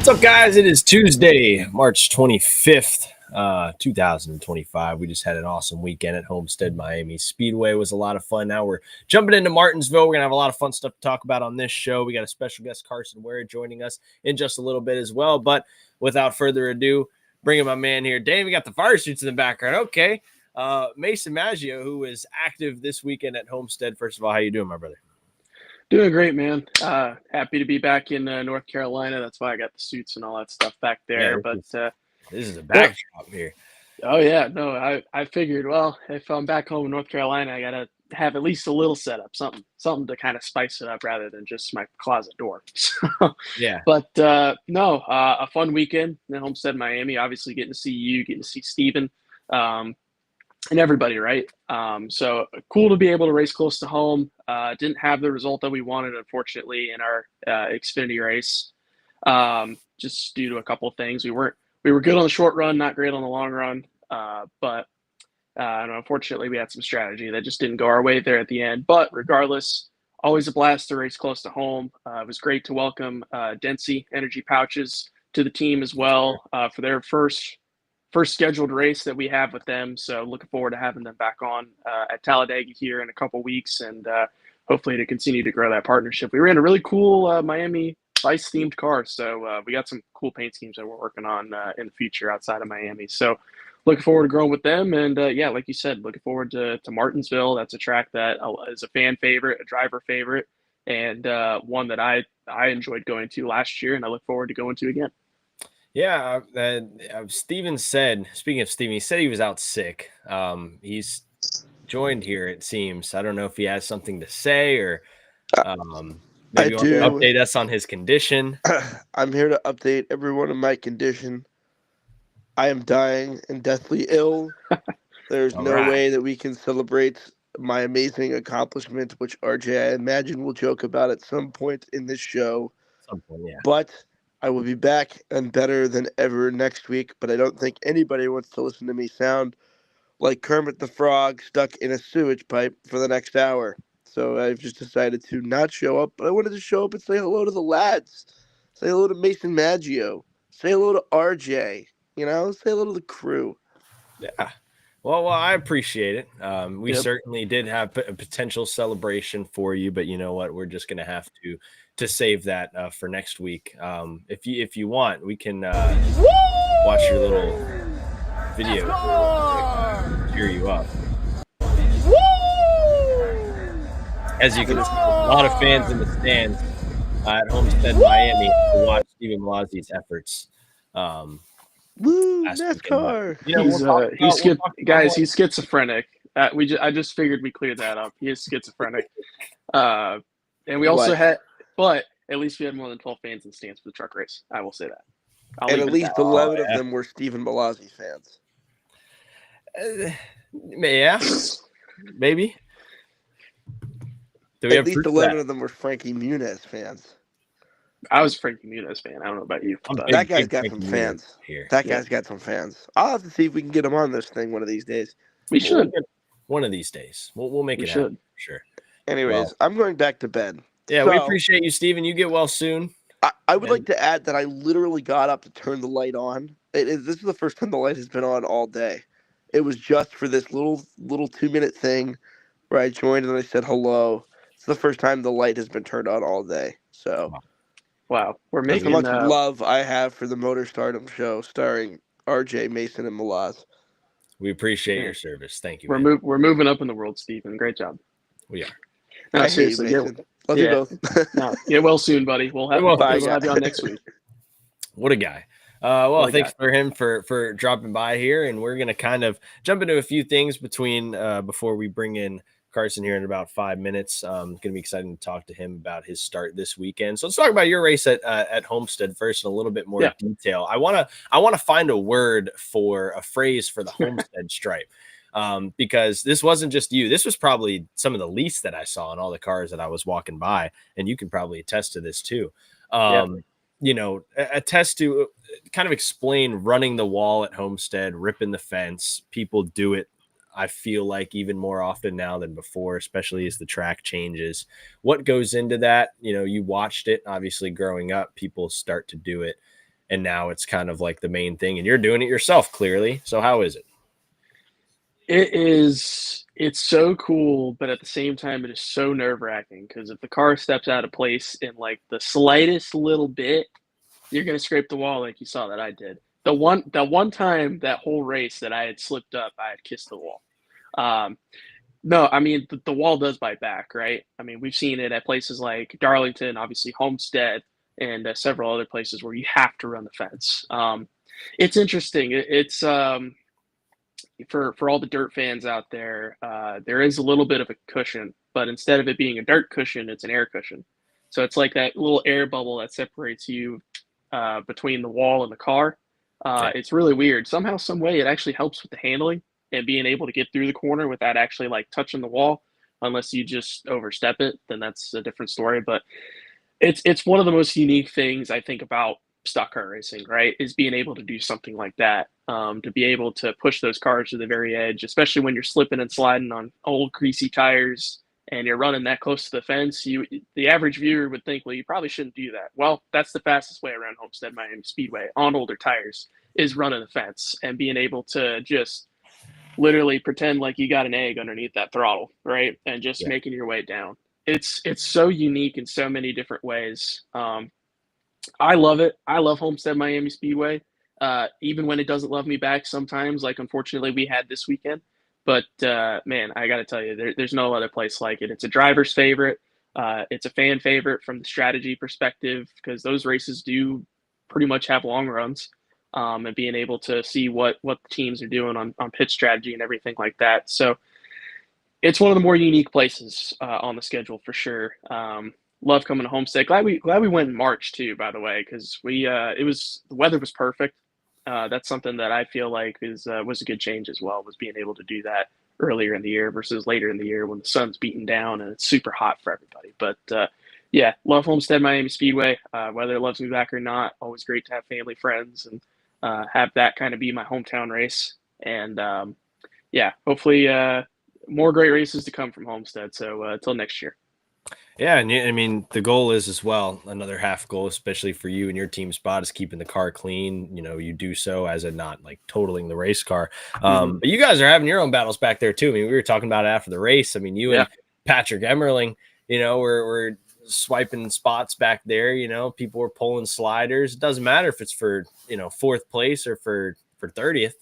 What's up, guys? It is Tuesday, March 25th, 2025. We just had an awesome weekend at Homestead Miami Speedway. It was a lot of fun. Now we're jumping into Martinsville. We're going to have a lot of fun stuff to talk about on this show. We got a special guest, Carson Ware, joining us in just a little bit as well. But without further ado, bringing my man here, Dave. We got the fire suits in the background. Okay. Mason Maggio, who is active this weekend at Homestead. First of all, how you doing, my brother? Doing great, man. Happy to be back in North Carolina. That's why I got the suits and all that stuff back there. Yeah, this is a backdrop here. Oh yeah, no, I figured, well, if I'm back home in North Carolina, I gotta have at least a little setup, something to kind of spice it up rather than just my closet door. So, Yeah. But no, a fun weekend in Homestead, Miami. Obviously, getting to see you, getting to see Steven. And everybody, right? So cool to be able to race close to home. Didn't have the result that we wanted, unfortunately, in our Xfinity race, just due to a couple of things. We were good on the short run, not great on the long run, but unfortunately, we had some strategy that just didn't go our way there at the end. But regardless, always a blast to race close to home. It was great to welcome Densey Energy Pouches to the team as well for their first scheduled race that we have with them. So looking forward to having them back on at Talladega here in a couple weeks, and hopefully to continue to grow that partnership. We ran a really cool Miami Vice themed car. So we got some cool paint schemes that we're working on in the future outside of Miami. So looking forward to growing with them. And yeah, like you said, looking forward to Martinsville. That's a track that is a fan favorite, a driver favorite, and one that I enjoyed going to last year, and I look forward to going to again. Yeah, Steven said, speaking of Steven, he said he was out sick. He's joined here, it seems. I don't know if he has something to say or maybe want to update us on his condition. I'm here to update everyone on my condition. I am dying and deathly ill. There's no way that we can celebrate my amazing accomplishment, which RJ, I imagine, will joke about at some point in this show. Yeah. But I will be back and better than ever next week, but I don't think anybody wants to listen to me sound like Kermit the Frog stuck in a sewage pipe for the next hour. So I've just decided to not show up, but I wanted to show up and say hello to the lads. Say hello to Mason Maggio. Say hello to RJ. Say hello to the crew. Yeah. Well, I appreciate it. We certainly did have a potential celebration for you, but you know what? We're just going to have to save that for next week. If you want, we can watch your little video to cheer you up. As you can see, a lot of fans in the stands at Homestead Miami to watch Steven Malazzi's efforts. Woo, NASCAR. He's schizophrenic. I just figured we cleared that up. He is schizophrenic. And we also but at least we had more than 12 fans in the stands for the truck race. I will say that. And at least 11 of them were Steven Malazzi fans. Yeah, maybe. At least 11 of them were Frankie Muniz fans. I was a Frankie Muniz fan. I don't know about you. That guy's got some fans. That guy's got some fans. I'll have to see if we can get him on this thing one of these days. We should. One of these days. We'll make it happen. Sure. Anyways, I'm going back to bed. Yeah, we appreciate you, Steven. You get well soon. I would like to add that I literally got up to turn the light on. This is the first time the light has been on all day. It was just for this little 2-minute thing where I joined and I said hello. It's the first time the light has been turned on all day. So, wow, we're making how much love I have for the Motor Stardom show starring RJ, Mason, and Malaz. We appreciate your service. Thank you. We're moving up in the world, Steven. Great job. We are. No, seriously, love you both. Get well soon, buddy. We'll have you on next week. What a guy. Thanks for him for dropping by here, and we're going to kind of jump into a few things before we bring in Carson here in about 5 minutes. Going to be exciting to talk to him about his start this weekend. So let's talk about your race at Homestead first in a little bit more detail. I want to find a phrase for the Homestead stripe. Because this wasn't just you. This was probably some of the least that I saw in all the cars that I was walking by, and you can probably attest to this too. Attest to kind of explain running the wall at Homestead, ripping the fence. People do it, I feel like, even more often now than before, especially as the track changes. What goes into that? You watched it, obviously, growing up. People start to do it. and now it's kind of like the main thing, and you're doing it yourself clearly. So how is it? It's so cool, but at the same time, it is so nerve-wracking because if the car steps out of place in like the slightest little bit, you're gonna scrape the wall like you saw that I did. The one time that whole race that I had slipped up, I had kissed the wall. Um, no, I mean the wall does bite back, right? I mean we've seen it at places like Darlington, obviously Homestead, and several other places where you have to run the fence. It's interesting. It's for all the dirt fans out there, there is a little bit of a cushion, but instead of it being a dirt cushion, it's an air cushion. So it's like that little air bubble that separates you between the wall and the car. Yeah. It's really weird. Somehow, some way, it actually helps with the handling and being able to get through the corner without actually like touching the wall. Unless you just overstep it, then that's a different story. But it's one of the most unique things I think about stock car racing, right? Is being able to do something like that, to be able to push those cars to the very edge, especially when you're slipping and sliding on old greasy tires and you're running that close to the fence. The average viewer would think, well, you probably shouldn't do that. Well, that's the fastest way around Homestead Miami Speedway on older tires is running the fence and being able to just literally pretend like you got an egg underneath that throttle, right? And just Yeah. making your way down. It's so unique in so many different ways. I love it. I love Homestead Miami Speedway, even when it doesn't love me back sometimes. Like unfortunately we had this weekend, but man, I got to tell you, there's no other place like it. It's a driver's favorite. It's a fan favorite from the strategy perspective because those races do pretty much have long runs. And being able to see what the teams are doing on pit strategy and everything like that. So it's one of the more unique places on the schedule for sure. Love coming to Homestead. Glad we went in March too, by the way, because the weather was perfect. That's something that I feel like was a good change as well, was being able to do that earlier in the year versus later in the year when the sun's beating down and it's super hot for everybody. But yeah, love Homestead Miami Speedway. Whether it loves me back or not, always great to have family, friends, and have that kind of be my hometown race. And yeah, hopefully more great races to come from Homestead. So until next year. Yeah, and I mean the goal is as well. Another half goal, especially for you and your team spot, is keeping the car clean. You do so as a not like totaling the race car. Mhm. But you guys are having your own battles back there too. I mean, we were talking about it after the race. I mean, you Yeah. and Patrick Emmerling, we're swiping spots back there. People were pulling sliders. It doesn't matter if it's for fourth place or for 30th.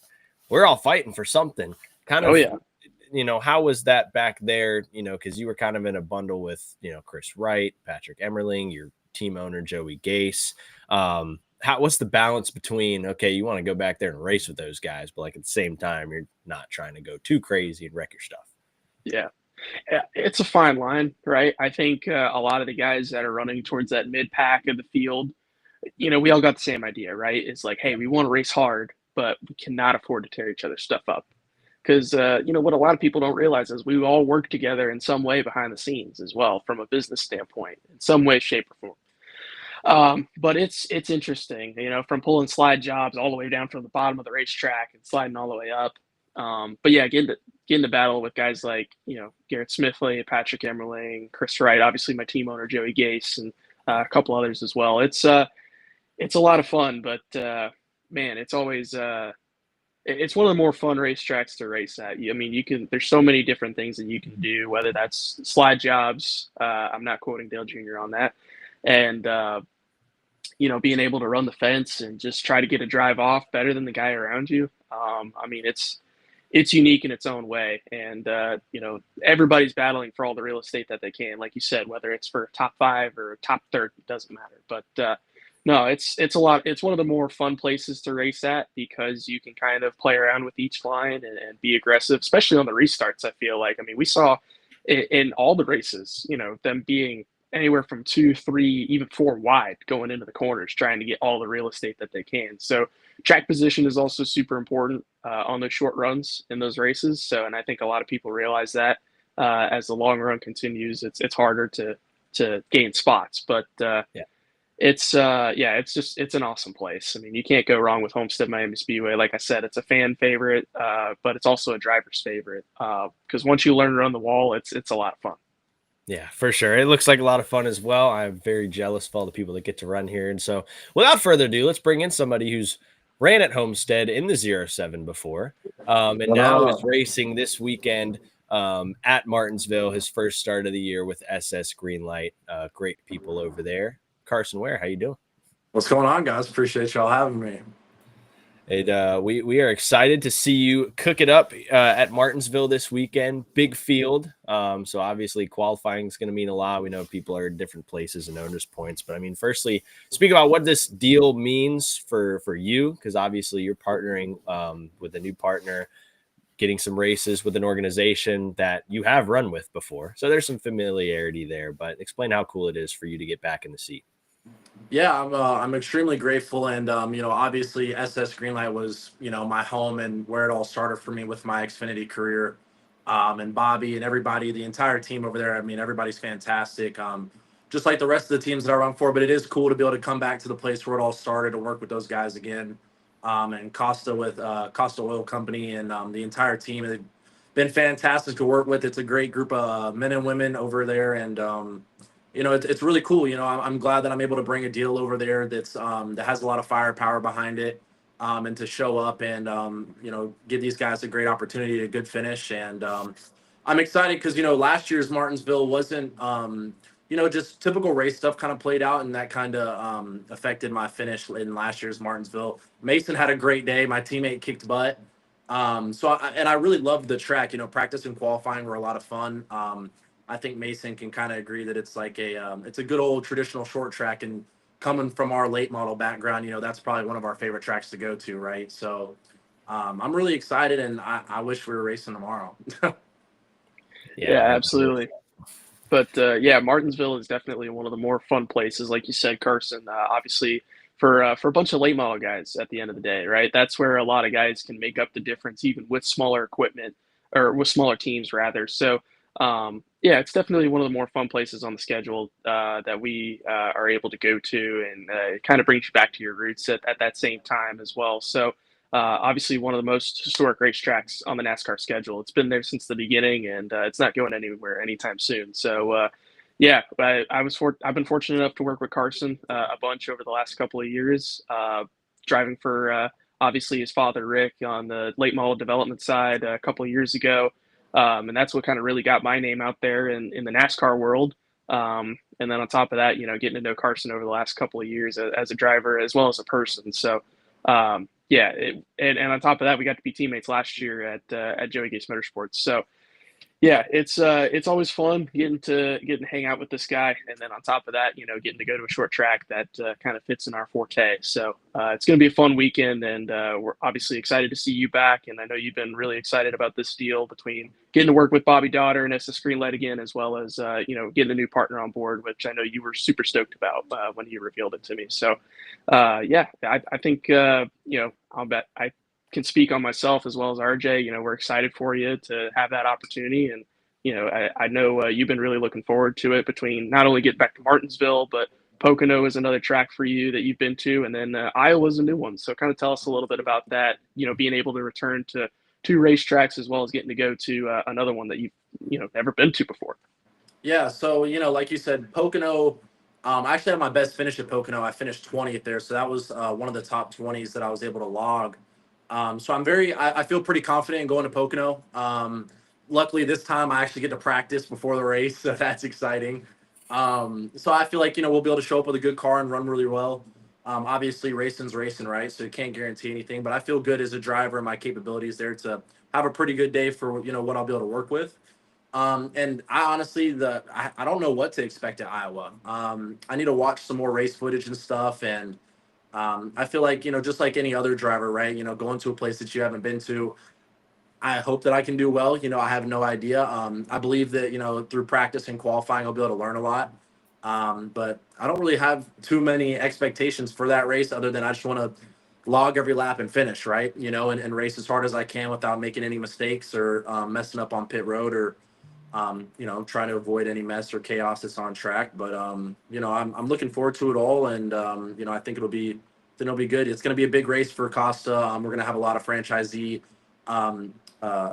We're all fighting for something. Kind Oh of yeah. how was that back there? Because you were kind of in a bundle with, Chris Wright, Patrick Emmerling, your team owner, Joey Gase. What's the balance between, okay, you want to go back there and race with those guys, but like at the same time, you're not trying to go too crazy and wreck your stuff. Yeah. It's a fine line, right? I think a lot of the guys that are running towards that mid pack of the field, we all got the same idea, right? It's like, hey, we want to race hard, but we cannot afford to tear each other's stuff up. Because what a lot of people don't realize is we all work together in some way behind the scenes as well, from a business standpoint, in some way, shape, or form. But it's interesting, from pulling slide jobs all the way down from the bottom of the racetrack and sliding all the way up. But yeah, getting to battle with guys like Garrett Smithley, Patrick Emmerling, Chris Wright, obviously my team owner Joey Gase, and a couple others as well. It's a lot of fun, but man, it's always it's one of the more fun racetracks to race at. I mean, there's so many different things that you can do, whether that's slide jobs. I'm not quoting Dale Jr. on that, and being able to run the fence and just try to get a drive off better than the guy around you. I mean, it's unique in its own way, and everybody's battling for all the real estate that they can, like you said, whether it's for top 5 or top 30, it doesn't matter. But no, it's a lot. It's one of the more fun places to race at because you can kind of play around with each line and be aggressive, especially on the restarts. I feel like, I mean, we saw in all the races, them being anywhere from 2, 3, even 4 wide going into the corners, trying to get all the real estate that they can. So track position is also super important on those short runs in those races. So, and I think a lot of people realize that as the long run continues, it's harder to gain spots. But Yeah. it's it's an awesome place. I mean, you can't go wrong with Homestead Miami Speedway. Like I said, it's a fan favorite, but it's also a driver's favorite because once you learn to run the wall, it's a lot of fun. Yeah, for sure. It looks like a lot of fun as well. I'm very jealous of all the people that get to run here. And so, without further ado, let's bring in somebody who's ran at Homestead in the 07 before, and What now is up? racing this weekend at Martinsville, his first start of the year with SS Greenlight. Great people over there. Carson Ware, how you doing? What's going on, guys? Appreciate y'all having me. We are excited to see you cook it up at Martinsville this weekend. Big field, so obviously qualifying is going to mean a lot. We know people are in different places and owners points, but I mean, firstly, speak about what this deal means for you, because obviously you're partnering with a new partner, getting some races with an organization that you have run with before, so there's some familiarity there. But explain how cool it is for you to get back in the seat. Yeah, I'm extremely grateful, and obviously SS Greenlight was my home and where it all started for me with my Xfinity career, and Bobby and everybody, the entire team over there. I mean, everybody's fantastic. Just like the rest of the teams that I run for, but it is cool to be able to come back to the place where it all started and work with those guys again. And Costa with Costa Oil Company and the entire team have been fantastic to work with. It's a great group of men and women over there, and it's really cool. I'm glad that I'm able to bring a deal over there that has a lot of firepower behind it, and to show up and give these guys a great opportunity, a good finish. And I'm excited because last year's Martinsville wasn't just typical race stuff kind of played out, and that kind of affected my finish in last year's Martinsville. Mason had a great day. My teammate kicked butt. And I really loved the track. Practice and qualifying were a lot of fun. I think Mason can kind of agree that it's like it's a good old traditional short track, and coming from our late model background, that's probably one of our favorite tracks to go to, right? So I'm really excited, and I wish we were racing tomorrow. Yeah, absolutely. But yeah, Martinsville is definitely one of the more fun places, like you said, Carson. Obviously, for a bunch of late model guys at the end of the day, right? That's where a lot of guys can make up the difference, even with smaller equipment or with smaller teams, rather. So, yeah, it's definitely one of the more fun places on the schedule that we are able to go to, and it kind of brings you back to your roots at that same time as well. So, obviously, one of the most historic racetracks on the NASCAR schedule. It's been there since the beginning, and it's not going anywhere anytime soon. So, yeah, I've been fortunate enough to work with Carson a bunch over the last couple of years, driving for obviously his father Rick on the late model development side a couple of years ago, and that's what kind of really got my name out there in the NASCAR world. And then on top of that, getting to know Carson over the last couple of years as a driver as well as a person. So. Yeah, and on top of that, we got to be teammates last year at Joey Gase Motorsports. So yeah, it's always fun getting to hang out with this guy, and then on top of that, getting to go to a short track that kind of fits in our forte. So it's going to be a fun weekend, and we're obviously excited to see you back. And I know you've been really excited about this deal between getting to work with Bobby Daughter and SS Greenlight again, as well as getting a new partner on board, which I know you were super stoked about when he revealed it to me. So yeah, I think I'll bet I can speak on myself as well as RJ. We're excited for you to have that opportunity. And, I know you've been really looking forward to it, between not only getting back to Martinsville, but Pocono is another track for you that you've been to. And then Iowa's a new one. So kind of tell us a little bit about that, being able to return to two racetracks as well as getting to go to another one that you've, never been to before. Yeah, so like you said, Pocono. I actually had my best finish at Pocono. I finished 20th there, so that was one of the top 20s that I was able to log. So I feel pretty confident in going to Pocono. Luckily, this time I actually get to practice before the race, so that's exciting. So I feel like we'll be able to show up with a good car and run really well. Obviously, racing's racing, right? So you can't guarantee anything, but I feel good as a driver and my capabilities there to have a pretty good day for what I'll be able to work with. And I honestly, I don't know what to expect at Iowa. I need to watch some more race footage and stuff. And I feel like, just like any other driver, right? Going to a place that you haven't been to, I hope that I can do well. I have no idea. I believe that, through practice and qualifying, I'll be able to learn a lot. But I don't really have too many expectations for that race other than I just want to log every lap and finish, right? And race as hard as I can without making any mistakes or messing up on pit road or trying to avoid any mess or chaos that's on track. But I'm looking forward to it all, and I think it'll be good. It's going to be a big race for Costa. We're going to have a lot of franchisee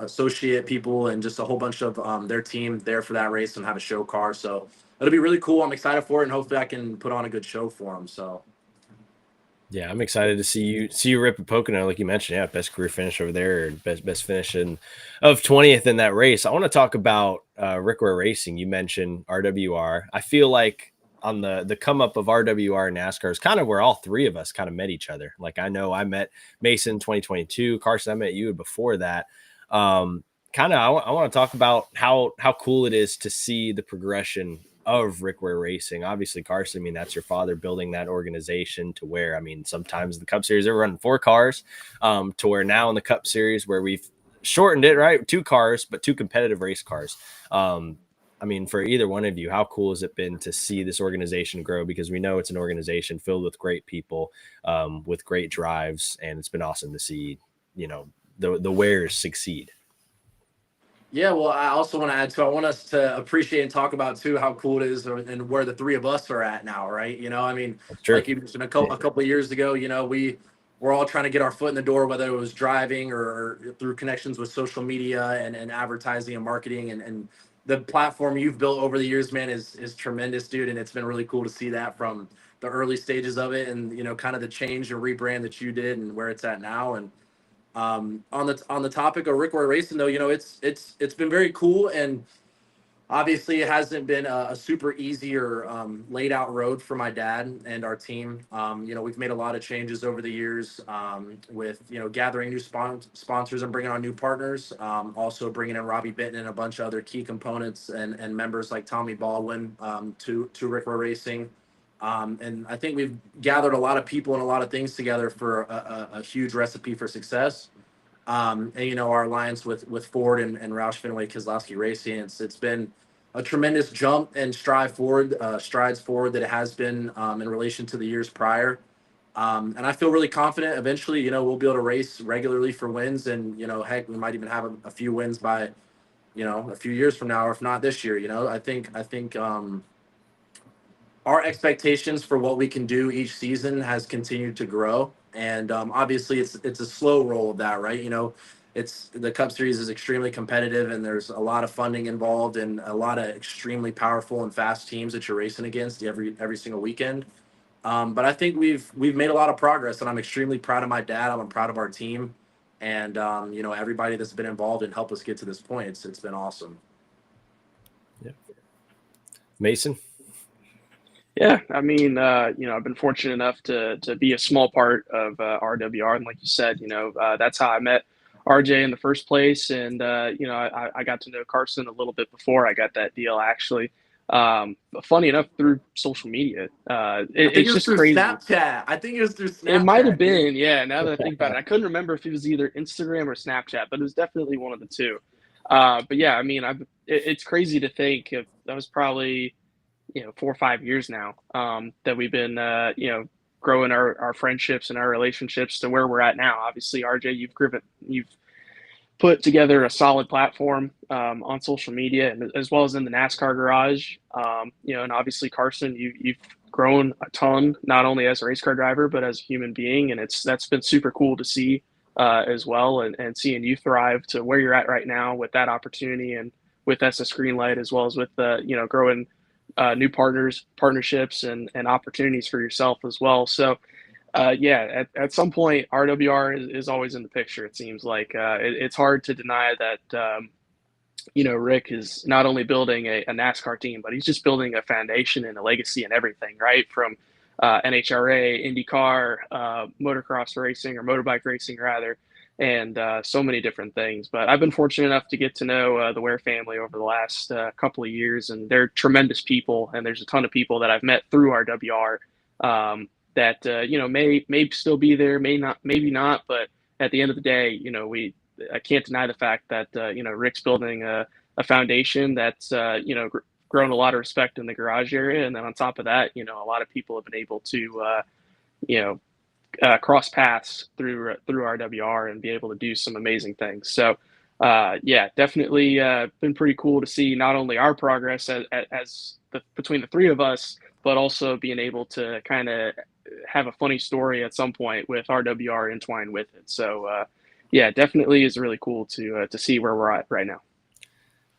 associate people and just a whole bunch of their team there for that race and have a show car. So it'll be really cool. I'm excited for it, and hopefully I can put on a good show for them. So Yeah, I'm excited to see you rip a Pocono, like you mentioned. Yeah, best career finish over there, best finish of 20th in that race. I want to talk about Rickware Racing. You mentioned RWR. I feel like on the come up of RWR and NASCAR is kind of where all three of us kind of met each other. Like I know I met Mason 2022, Carson, I met you before that. Kind of I want to talk about how cool it is to see the progression of Rickware Racing. Obviously, Carson, I mean, that's your father building that organization to where, I mean, sometimes the Cup Series, they're running 4 cars, to where now in the Cup Series where we've shortened it, right? 2 cars, but 2 competitive race cars. I mean, for either one of you, how cool has it been to see this organization grow? Because we know it's an organization filled with great people, with great drives, and it's been awesome to see, you know, the Wares succeed. yeah, well, I also want to add to. I want us to appreciate and talk about too how cool it is and where the three of us are at now, right? You know, I mean, That's true. like you mentioned a couple of years ago, you know, we're all trying to get our foot in the door, whether it was driving or through connections with social media and advertising and marketing and the platform you've built over the years, man, is tremendous, dude. And it's been really cool to see that from the early stages of it and you know, kind of the change and rebrand that you did and where it's at now. And on the topic of Rickware Racing, though, you know, it's been very cool, and obviously it hasn't been a super easy or laid out road for my dad and our team. You know, we've made a lot of changes over the years with you know gathering new sponsors and bringing on new partners. Also bringing in Robbie Benton and a bunch of other key components and members like Tommy Baldwin to Rickware Racing. And I think we've gathered a lot of people and a lot of things together for a huge recipe for success. And you know our alliance with Ford and Roush Fenway Keselowski Racing, it's been a tremendous jump and strides forward that it has been in relation to the years prior. And I feel really confident. Eventually, you know, we'll be able to race regularly for wins, and you know, heck, we might even have a few wins by you know a few years from now, or if not this year. You know, I think our expectations for what we can do each season has continued to grow, and obviously it's a slow roll of that, right? You know, it's the Cup Series is extremely competitive, and there's a lot of funding involved, and a lot of extremely powerful and fast teams that you're racing against every single weekend. But I think we've made a lot of progress, and I'm extremely proud of my dad. I'm proud of our team, and you know everybody that's been involved and helped us get to this point. It's been awesome. Yeah. Mason. Yeah, I mean, you know, I've been fortunate enough to be a small part of RWR, and like you said, you know, that's how I met RJ in the first place, and you know, I got to know Carson a little bit before I got that deal, actually. But funny enough, through social media, I think it it's was just through crazy. Snapchat. I think it was through It might have Snapchat, dude. been, yeah. Now that I think about it, I couldn't remember if it was either Instagram or Snapchat, but it was definitely one of the two. But yeah, I mean, it's crazy to think if that was probably you know 4 or 5 years now that we've been you know growing our friendships and our relationships to where we're at now. Obviously, RJ, you've put together a solid platform on social media and as well as in the NASCAR garage. You know, and obviously Carson, you've grown a ton, not only as a race car driver but as a human being, and that's been super cool to see as well, and seeing you thrive to where you're at right now with that opportunity and with SS Greenlight as well as with you know growing new partnerships and opportunities for yourself as well. So yeah, at some point, RWR is always in the picture. It seems like it's hard to deny that you know Rick is not only building a NASCAR team, but he's just building a foundation and a legacy and everything, right? From NHRA, IndyCar, motocross racing or motorbike racing rather, and so many different things. But I've been fortunate enough to get to know the Ware family over the last couple of years, and they're tremendous people. And there's a ton of people that I've met through RWR. That you know may still be there, may not, maybe not, but at the end of the day, you know I can't deny the fact that you know Rick's building a foundation that's you know grown a lot of respect in the garage area, and then on top of that, you know a lot of people have been able to you know cross paths through RWR and be able to do some amazing things. So yeah, definitely been pretty cool to see not only our progress between the three of us, but also being able to kind of have a funny story at some point with RWR entwined with it. So yeah, definitely is really cool to see where we're at right now.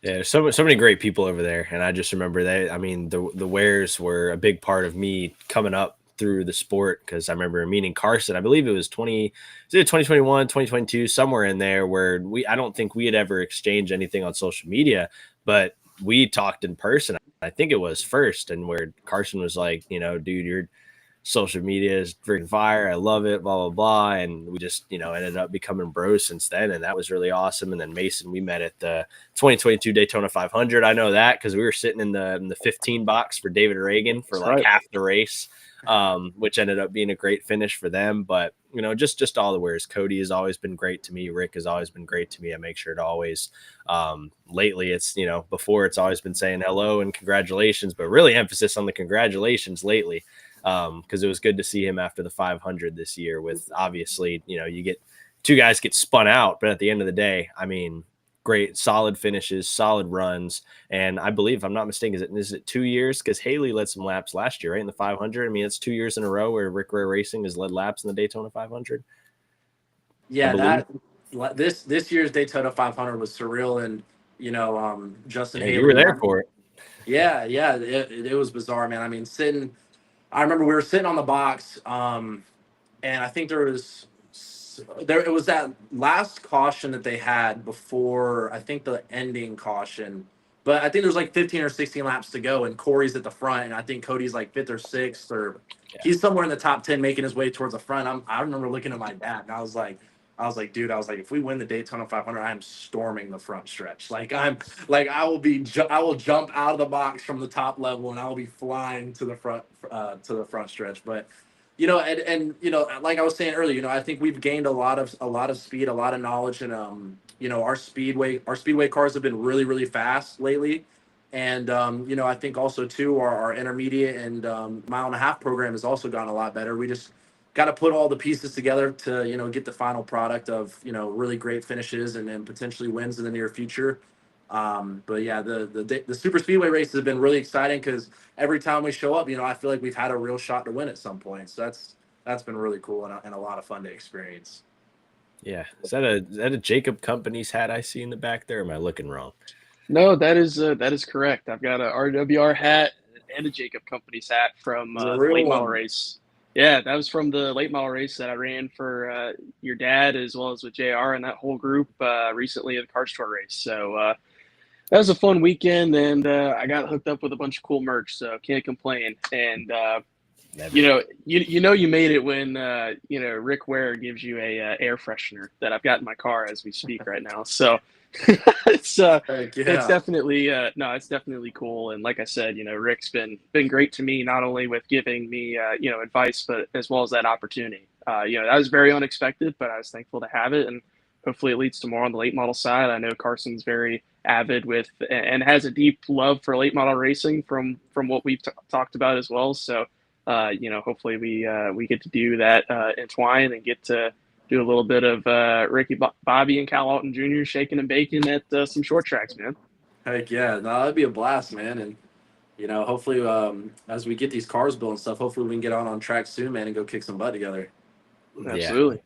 Yeah, there's so many great people over there, and I just remember that. I mean, the wares were a big part of me coming up through the sport because I remember meeting Carson. I believe it was 2021, 2022, somewhere in there where I don't think we had ever exchanged anything on social media, but we talked in person. I think it was first, and where Carson was like, dude, you're social media is freaking fire. I love it, blah, blah, blah. And we just, ended up becoming bros since then. And that was really awesome. And then Mason, we met at the 2022 Daytona 500. I know that because we were sitting in the 15 box for David Reagan for That's like right. half the race, which ended up being a great finish for them. But, just all the wares. Cody has always been great to me. Rick has always been great to me. I make sure to always, lately it's, before it's always been saying hello and congratulations, but really emphasis on the congratulations lately. Because it was good to see him after the 500 this year with obviously, you get two guys get spun out, but at the end of the day, I mean, great, solid finishes, solid runs. And I believe, if I'm not mistaken, is it 2 years? Because Haley led some laps last year, right? In the 500. I mean, it's 2 years in a row where Rick Ware Racing has led laps in the Daytona 500. Yeah, this year's Daytona 500 was surreal, and Justin Yeah, you were Haley. there for it. Yeah, it was bizarre, man. I mean, I remember we were sitting on the box, and I think it was that last caution that they had before I think the ending caution. But I think there's like 15 or 16 laps to go, and Corey's at the front, and I think Cody's like fifth or sixth, or he's somewhere in the top 10, making his way towards the front. I remember looking at my dad, and dude, if we win the Daytona 500, I'm storming the front stretch. I will jump out of the box from the top level, and I will be flying to the front stretch. But and like I was saying earlier, I think we've gained a lot of speed, a lot of knowledge, and our speedway cars have been really, really fast lately. And I think also too our intermediate and mile and a half program has also gotten a lot better. We just got to put all the pieces together to get the final product of really great finishes and potentially wins in the near future. But yeah, the super speedway races have been really exciting because every time we show up, I feel like we've had a real shot to win at some point. So that's been really cool and a lot of fun to experience. Yeah. Is that a Jacob Companies hat I see in the back there? Or am I looking wrong? No, that is correct. I've got a RWR hat and a Jacob Companies hat from It's a the real late model one. race. Yeah, that was from the late model race that I ran for your dad as well as with JR and that whole group recently at the Car Store race. So that was a fun weekend, and I got hooked up with a bunch of cool merch, so can't complain. And you made it when Rick Ware gives you a air freshener that I've got in my car as we speak right now. So it's Heck it's yeah. definitely no, it's definitely cool. And like I said, Rick's been great to me, not only with giving me advice, but as well as that opportunity. That was very unexpected, but I was thankful to have it, and hopefully it leads to more on the late model side. I know Carson's very avid with and has a deep love for late model racing from what we've talked about as well. So hopefully we get to do that entwine and get to do a little bit of Ricky Bobby and Cal Alton Jr. shaking and baking at some short tracks, man. Heck yeah. No, that'd be a blast, man. And hopefully as we get these cars built and stuff, hopefully we can get on track soon, man, and go kick some butt together. Yeah. Absolutely.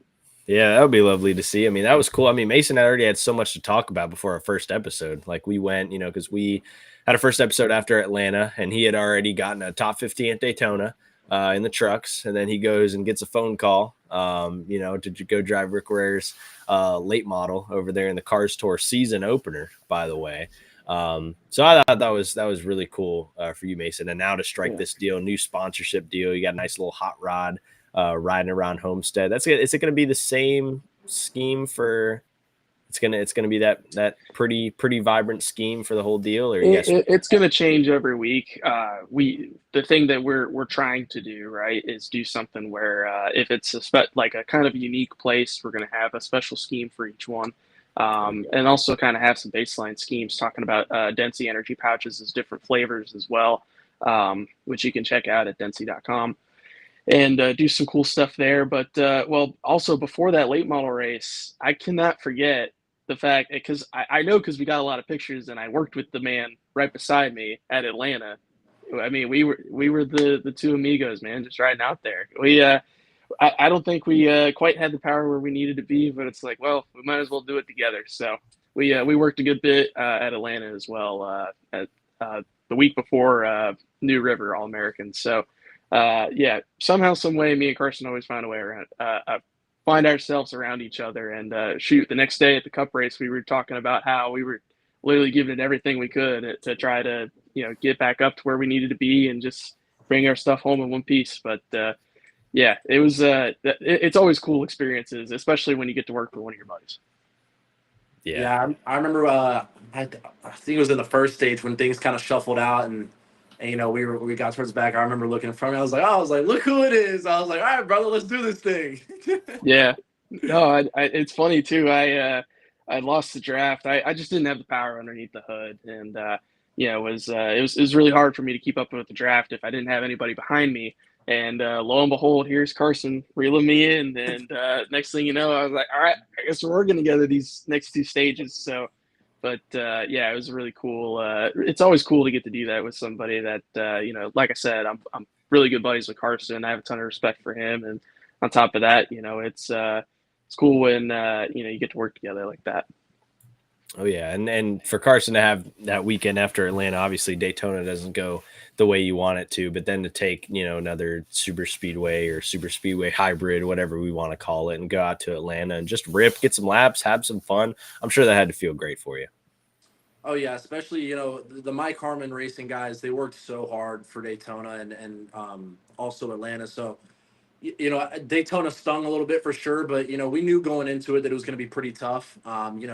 Yeah, that would be lovely to see. I mean, that was cool. I mean, Mason already had so much to talk about before our first episode. Like we went, because we had a first episode after Atlanta, and he had already gotten a top 15 at Daytona in the trucks, and then he goes and gets a phone call, to go drive Rick Ware's late model over there in the Cars Tour season opener, by the way. So I thought that was really cool for you, Mason. And now to strike this deal, new sponsorship deal, you got a nice little hot rod riding around Homestead. Is it going to be the same scheme for? It's gonna be that pretty vibrant scheme for the whole deal, or yes? It's going to change every week. The thing that we're trying to do, right, is do something where if it's like a kind of unique place, we're going to have a special scheme for each one. And also kind of have some baseline schemes talking about Density energy pouches as different flavors as well, which you can check out at density.com and do some cool stuff there. But also before that late model race, I cannot forget the fact because I know because we got a lot of pictures and I worked with the man right beside me at Atlanta. I mean, we were the two amigos, man, just riding out there. I don't think we quite had the power where we needed to be, but it's like, well, we might as well do it together. So we worked a good bit at Atlanta as well at the week before New River All American. So yeah, somehow, some way, me and Carson always find a way around, find ourselves around each other. And shoot, the next day at the Cup race, we were talking about how we were literally giving it everything we could to try to get back up to where we needed to be and just bring our stuff home in one piece. But yeah, it was. It's always cool experiences, especially when you get to work with one of your buddies. Yeah. Yeah, I remember. I think it was in the first stage when things kind of shuffled out, and we got towards the back. I remember looking in front of me. I was like, look who it is. I was like, all right, brother, let's do this thing. Yeah, no, it's funny too. I lost the draft. I just didn't have the power underneath the hood, and it was really hard for me to keep up with the draft if I didn't have anybody behind me. And lo and behold, here's Carson reeling me in, and next thing you know, I was like, all right, I guess we're working together these next two stages. So, but yeah, it was really cool. It's always cool to get to do that with somebody that like I said, I'm really good buddies with Carson. I have a ton of respect for him, and on top of that, it's cool when you get to work together like that. Oh yeah, and for Carson to have that weekend after Atlanta, obviously Daytona doesn't go the way you want it to, but then to take another super speedway or super speedway hybrid, whatever we want to call it, and go out to Atlanta and just rip, get some laps, have some fun. I'm sure that had to feel great for you. Oh yeah, especially the Mike Harmon Racing guys. They worked so hard for Daytona and also Atlanta. So Daytona stung a little bit for sure, but we knew going into it that it was going to be pretty tough.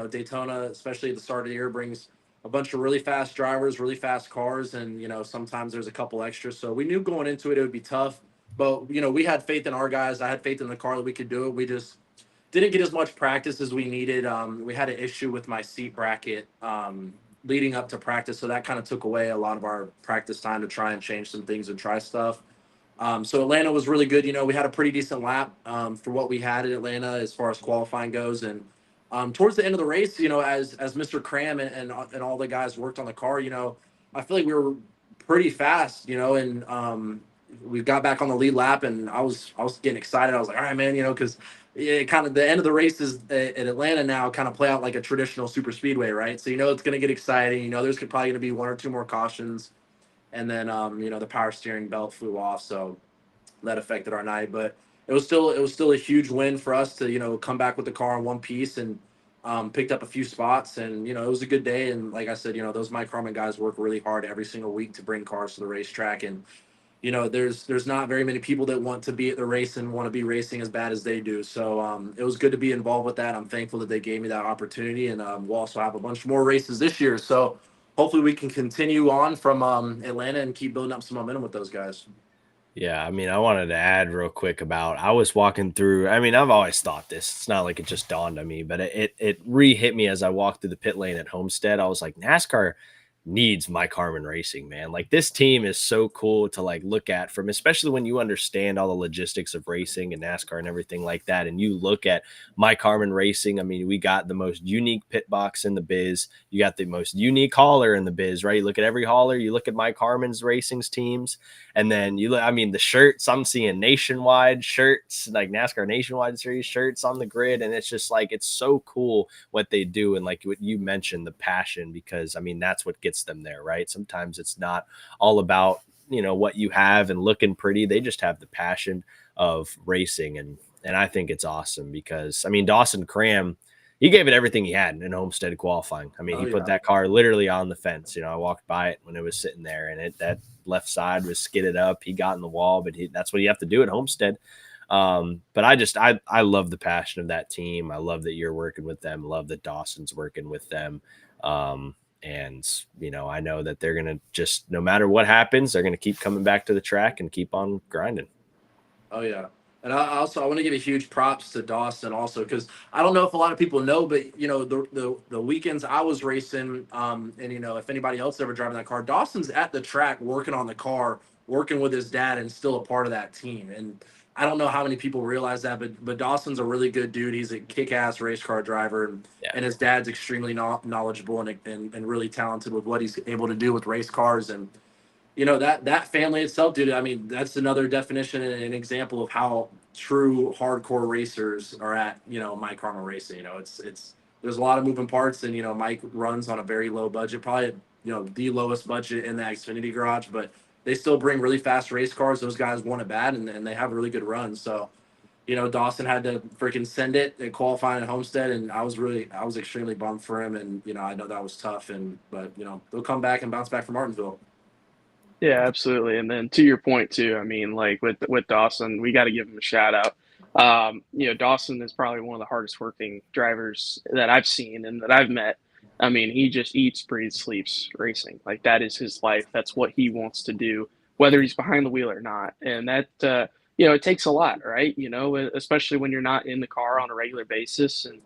Daytona, especially at the start of the year, brings a bunch of really fast drivers, really fast cars, and sometimes there's a couple extras. So we knew going into it would be tough, but we had faith in our guys. I had faith in the car that we could do it. We just didn't get as much practice as we needed. We had an issue with my seat bracket leading up to practice, so that kind of took away a lot of our practice time to try and change some things and try stuff. So Atlanta was really good. We had a pretty decent lap for what we had in Atlanta as far as qualifying goes. And towards the end of the race, as Mr. Cram and all the guys worked on the car, I feel like we were pretty fast, and we got back on the lead lap, and I was getting excited. I was like, all right, man, because it kind of the end of the race is at Atlanta now kind of play out like a traditional super speedway, right? So it's going to get exciting. There's probably going to be one or two more cautions, and then the power steering belt flew off, so that affected our night. But it was still a huge win for us to come back with the car in one piece and picked up a few spots, and it was a good day. And like I said, those Mike Harmon guys work really hard every single week to bring cars to the racetrack, and there's not very many people that want to be at the race and want to be racing as bad as they do. So it was good to be involved with that. I'm thankful that they gave me that opportunity, and we'll also have a bunch more races this year. So hopefully we can continue on from Atlanta and keep building up some momentum with those guys. Yeah, I mean, I wanted to add real quick about I was walking through. I mean, I've always thought this. It's not like it just dawned on me, but it re-hit me as I walked through the pit lane at Homestead. I was like, NASCAR needs Mike Harmon Racing, man. Like this team is so cool to like look at from, especially when you understand all the logistics of racing and NASCAR and everything like that. And you look at Mike Harmon Racing. I mean, we got the most unique pit box in the biz. You got the most unique hauler in the biz, right? You look at every hauler, you look at Mike Harmon's racing's teams, and then you look, I mean, the shirts, I'm seeing nationwide shirts, like NASCAR Nationwide Series shirts on the grid. And it's just like, it's so cool what they do. And like what you mentioned, the passion, because I mean, that's what gets them there, right? Sometimes it's not all about, what you have and looking pretty. They just have the passion of racing. And I think it's awesome because I mean, Dawson Cram, he gave it everything he had in Homestead qualifying. I mean, Oh he put yeah. that car literally on the fence. I walked by it when it was sitting there, and that left side was skidded up. He got in the wall, but that's what you have to do at Homestead. But I love the passion of that team. I love that you're working with them. Love that Dawson's working with them. And I know that they're gonna just, no matter what happens, they're gonna keep coming back to the track and keep on grinding. Oh yeah. And I want to give a huge props to Dawson also, because I don't know if a lot of people know, but the weekends I was racing, and if anybody else ever driving that car, Dawson's at the track working on the car, working with his dad, and still a part of that team. And I don't know how many people realize that, but Dawson's a really good dude. He's a kick-ass race car driver, Yeah. and his dad's extremely knowledgeable and really talented with what he's able to do with race cars. And that family itself, dude. I mean, that's another definition and an example of how true hardcore racers are at. Mike Karma Racing. It's there's a lot of moving parts, and Mike runs on a very low budget, probably the lowest budget in the Xfinity garage, but they still bring really fast race cars. Those guys want it bad, and they have really good runs. So Dawson had to freaking send it and qualify at Homestead, and I was extremely bummed for him, and I know that was tough, but they'll come back and bounce back from Martinsville. Yeah, absolutely. And then to your point too, I mean, like with Dawson, we got to give him a shout out. Dawson is probably one of the hardest working drivers that I've seen and that I've met. I mean, he just eats, breathes, sleeps racing. Like that is his life. That's what he wants to do, whether he's behind the wheel or not. And that, it takes a lot, right? Especially when you're not in the car on a regular basis. And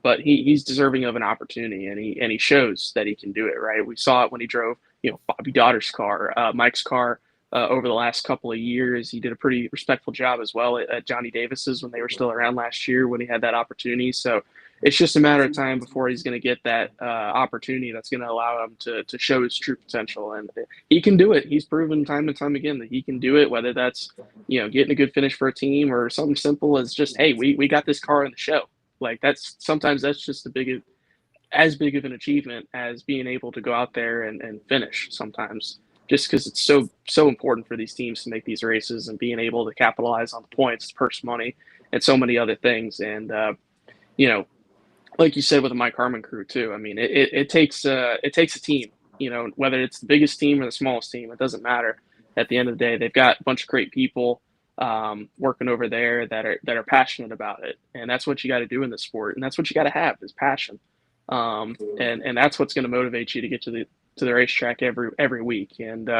but he's deserving of an opportunity, and he shows that he can do it, right? We saw it when he drove Bobby Daughter's car, Mike's car over the last couple of years. He did a pretty respectful job as well at Johnny Davis's when they were still around last year when he had that opportunity. So it's just a matter of time before he's going to get that opportunity that's going to allow him to show his true potential. And he can do it. He's proven time and time again that he can do it, whether that's, getting a good finish for a team or something simple as just, hey, we got this car in the show. Like that's just as big of an achievement as being able to go out there and finish sometimes, just because it's so important for these teams to make these races and being able to capitalize on the points, purse money, and so many other things. And like you said with the Mike Harmon crew too. I mean, it takes a team. Whether it's the biggest team or the smallest team, it doesn't matter. At the end of the day, they've got a bunch of great people working over there that are passionate about it, and that's what you got to do in the sport, and that's what you got to have is passion. And that's what's going to motivate you to get to the racetrack every week. And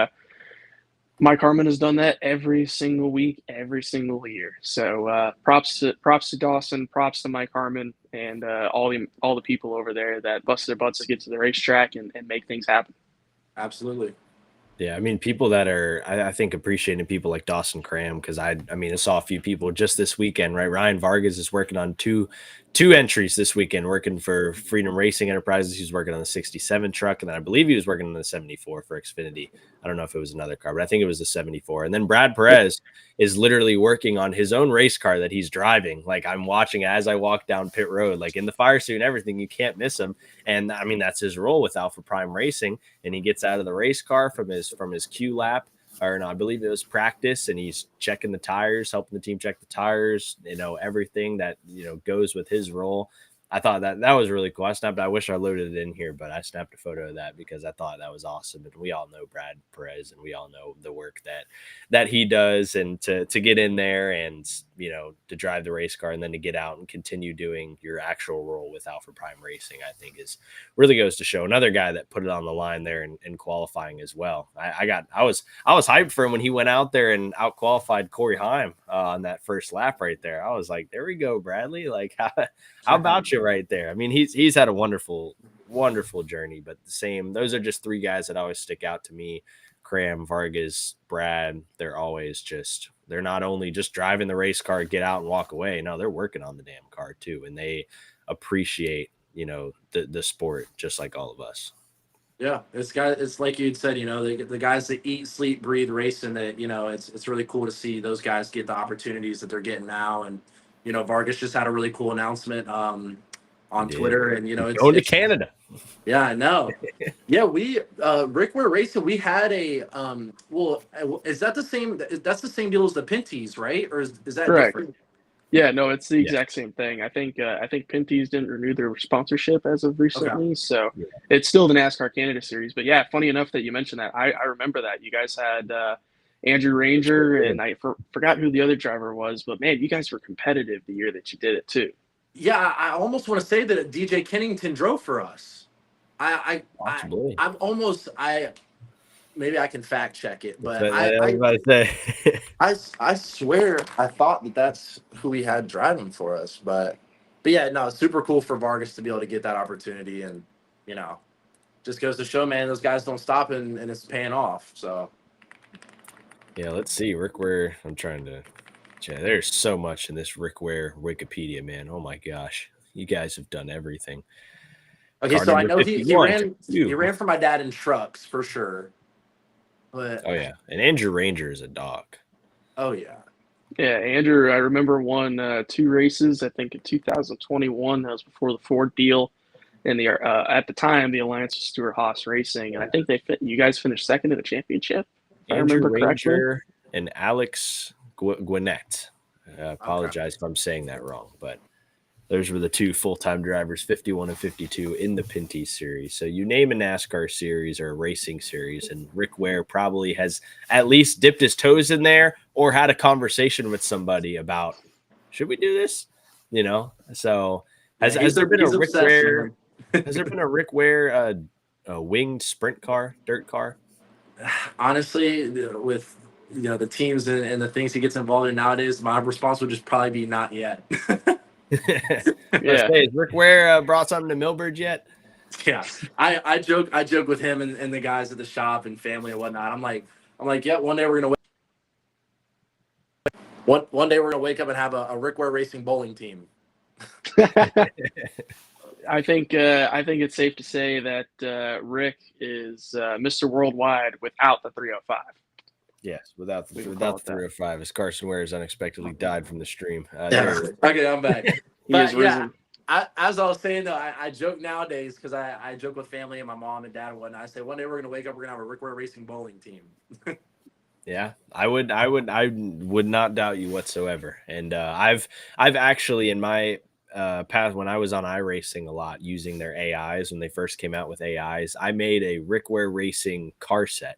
Mike Harmon has done that every single week, every single year. So props to Dawson, props to Mike Harmon, and all the people over there that bust their butts to get to the racetrack and make things happen. Absolutely. Yeah, I mean, people that are, I think, appreciating people like Dawson Cram, because I saw a few people just this weekend, right? Ryan Vargas is working on two entries this weekend, working for Freedom Racing Enterprises. He's working on the 67 truck, and then I believe he was working on the 74 for Xfinity. I don't know if it was another car, but I think it was the 74. And then Brad Perez is literally working on his own race car that he's driving. Like I'm watching as I walk down pit road, like in the fire suit and everything. You can't miss him. And I mean, that's his role with Alpha Prime Racing. And he gets out of the race car from his Q lap, or no, I believe it was practice, and he's checking the tires, helping the team check the tires, everything that, goes with his role. I thought that was really cool. I wish I loaded it in here, but I snapped a photo of that because I thought that was awesome. And we all know Brad Perez, and we all know the work that he does, and to get in there and, to drive the race car and then to get out and continue doing your actual role with Alpha Prime Racing, I think is really goes to show. Another guy that put it on the line there in qualifying as well. I was hyped for him when he went out there and out qualified Corey Heim on that first lap right there. I was like, there we go, Bradley. Like, how about you right there? I mean, he's had a wonderful journey, but those are just three guys that always stick out to me. Cram, Vargas, Brad, they're not only just driving the race car, get out and walk away. No, they're working on the damn car too. And they appreciate, the sport just like all of us. Yeah, it's like you'd said, the guys that eat, sleep, breathe racing, that, it's really cool to see those guys get the opportunities that they're getting now. And, Vargas just had a really cool announcement on Twitter, and, it's going to Canada. Yeah, I know. Yeah, we Rick, we're racing. We had a is that the same? That's the same deal as the Pinties, right? Or is that Correct. different? Yeah, no, it's the exact same thing. I think Pinties didn't renew their sponsorship as of recently, so it's still the NASCAR Canada Series. But yeah, funny enough that you mentioned that. I remember that you guys had Andrew Ranger, and I forgot who the other driver was, but man, you guys were competitive the year that you did it too. Yeah, I almost want to say that DJ Kennington drove for us. Maybe I can fact check it, but I swear I thought that's who we had driving for us, but yeah, no, super cool for Vargas to be able to get that opportunity, and just goes to show, man, those guys don't stop, and it's paying off. So yeah, let's see, Rick Ware. I'm trying to. Yeah, there's so much in this Rick Ware Wikipedia, man. Oh my gosh, you guys have done everything. Okay, so I know he ran for my dad in trucks for sure. But Oh yeah, and Andrew Ranger is a dog. oh yeah, Yeah, Andrew, I remember won 2 races. I think in 2021. That was before the Ford deal, and at the time the alliance was Stewart Haas Racing, and I think you guys finished second in the championship, if I Andrew remember correctly. Ranger and Alex Gwinnett. okay. Apologize if I'm saying that wrong, but those were the two full-time drivers, 51 and 52, in the Pinty series. So you name a NASCAR series or a racing series, and Rick Ware probably has at least dipped his toes in there or had a conversation with somebody about, should we do this? You know, so Yeah, has there been a he's Rick obsessed, Ware? man. Has there been a Rick Ware a winged sprint car, dirt car? Honestly, with the teams and the things he gets involved in nowadays, my response would just probably be not yet. Let's Yeah, say, has Rick Ware brought something to Millbridge yet? Yeah, I joke with him and the guys at the shop and family and whatnot. I'm like, yeah, one day we're gonna one day we're gonna wake up and have a Rick Ware Racing bowling team. I think it's safe to say that Rick is Mr. Worldwide without the 305. Yes, without We can the call it that. 305, as Carson Wares unexpectedly died from the stream. Yeah. Okay, I'm back. He is But yeah, risen. as I was saying though, I joke nowadays because I joke with family and my mom and dad and whatnot. I say one day we're gonna wake up, we're gonna have a Rick Ware Racing bowling team. Yeah, I would not doubt you whatsoever. And I've actually in my past, when I was on iRacing a lot using their AIs when they first came out with AIs, I made a Rick Ware Racing car set.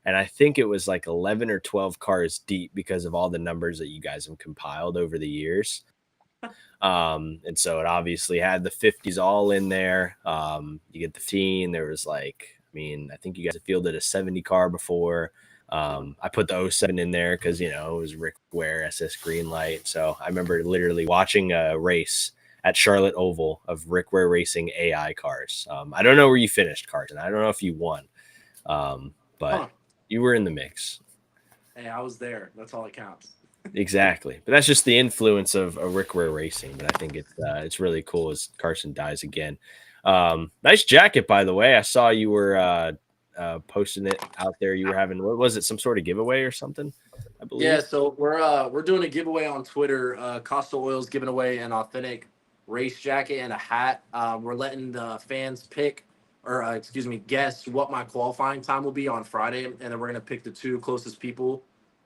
And I think it was like 11 or 12 cars deep because of all the numbers that you guys have compiled over the years. And so it obviously had the 50s all in there. You get the 15. There was like, I mean, I think you guys have fielded a 70 car before. I put the 07 in there because, it was Rick Ware SS Greenlight. So I remember literally watching a race at Charlotte Oval of Rick Ware Racing AI cars. I don't know where you finished, Carson. I don't know if you won, but Huh. you were in the mix. Hey, I was there. That's all that counts. Exactly, but that's just the influence of a Rick Ware Racing. But I think it's really cool as Carson dies again. Nice jacket, by the way. I saw you were posting it out there. You were having, what was it, some sort of giveaway or something, I believe? Yeah, so we're doing a giveaway on Twitter. Costa Oil's giving away an authentic race jacket and a hat. We're letting the fans pick, or excuse me, guess what my qualifying time will be on Friday, and then we're gonna pick the two closest people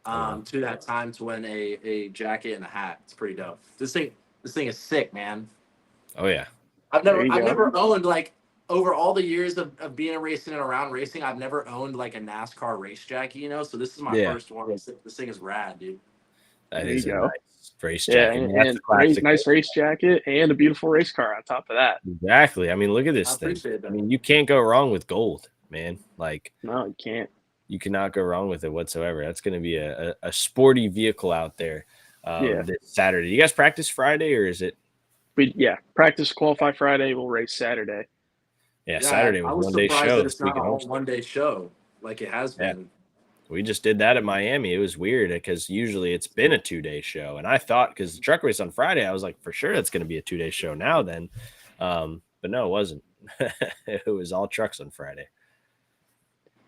to that time to win a jacket and a hat. It's pretty dope. This thing is sick, man. Oh yeah. I've There never you I've go. never owned like over all the years of being in racing and around racing, I've never owned like a NASCAR race jacket, So this is my Yeah. first one. This thing is rad, dude. That There is you a go. nice race Yeah, jacket. That's and a classic. nice race jacket and a beautiful race car on top of that. Exactly. I mean, look at I this thing. appreciate that. I mean, you can't go wrong with gold, man. Like, No, you can't. you cannot go wrong with it whatsoever. That's going to be a sporty vehicle out there Yeah. this Saturday. You guys practice Friday, or is it? Practice qualify Friday. We'll race Saturday. Yeah, Yeah, Saturday I was was one day surprised show that this it's not a weekend. whole one-day show like it has Yeah. been. We just did that at Miami. It was weird because usually it's been a 2-day show. And I thought, because the truck race on Friday, I was like, for sure that's going to be a 2-day show now then. But no, it wasn't. It was all trucks on Friday.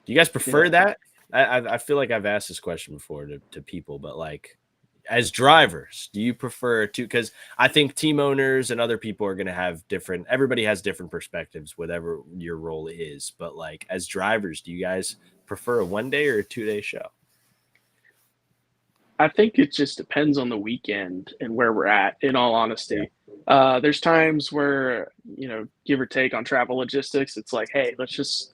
Do you guys prefer that? I feel like I've asked this question before to people, but like, as drivers, do you prefer to, because I think team owners and other people are going to have everybody has different perspectives, whatever your role is. But like, as drivers, do you guys prefer a 1-day or a 2-day show? I think it just depends on the weekend and where we're at, in all honesty. There's times where, give or take on travel logistics, it's like, hey, let's just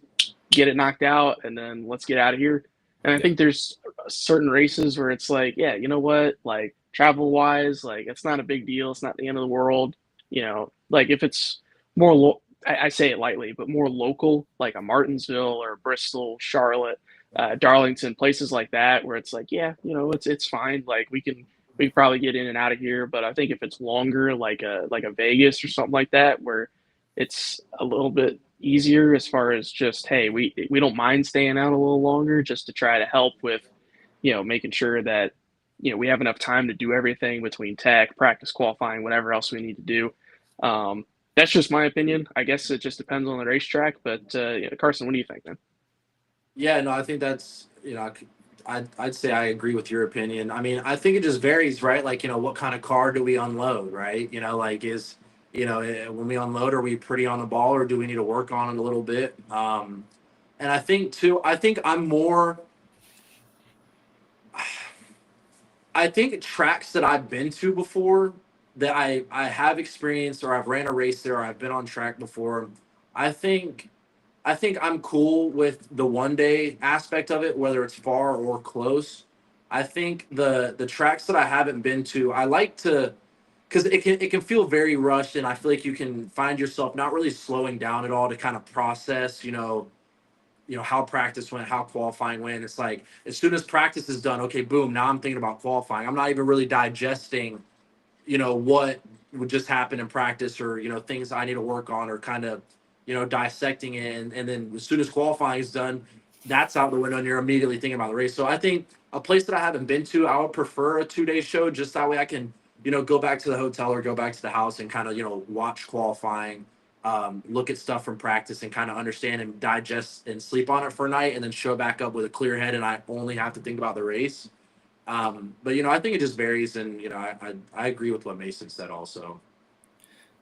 get it knocked out and then let's get out of here. And I think there's certain races where it's like, yeah, you know what? Like travel wise, like it's not a big deal. It's not the end of the world. Like if it's more, I say it lightly, but more local, like a Martinsville or Bristol, Charlotte, Darlington, places like that, where it's like, yeah, it's fine. Like we can probably get in and out of here. But I think if it's longer, like a Vegas or something like that, where it's a little bit easier as far as just, hey, we don't mind staying out a little longer just to try to help with, making sure that we have enough time to do everything between tech, practice, qualifying, whatever else we need to do. That's just my opinion. I guess it just depends on the racetrack. But Carson, what do you think, man? Yeah, no, I think that's, I'd say I agree with your opinion. I mean, I think it just varies, right? Like, what kind of car do we unload, right? Like when we unload, are we pretty on the ball, or do we need to work on it a little bit? And I think too, I think tracks that I've been to before, that I have experienced, or I've ran a race there, or I've been on track before. I think I think I'm cool with the 1 day aspect of it, whether it's far or close. I think the tracks that I haven't been to, I like to, because it can feel very rushed, and I feel like you can find yourself not really slowing down at all to kind of process, how practice went, how qualifying went. It's like as soon as practice is done, okay, boom, now I'm thinking about qualifying. I'm not even really digesting, what would just happen in practice, or things I need to work on, or kind of dissecting it, and then as soon as qualifying is done, that's out the window and you're immediately thinking about the race. So I think a place that I haven't been to, I would prefer a 2 day show, just that way I can go back to the hotel or go back to the house and kind of watch qualifying, look at stuff from practice and kind of understand and digest and sleep on it for a night, and then show back up with a clear head and I only have to think about the race. But I think it just varies, and I agree with what Mason said also.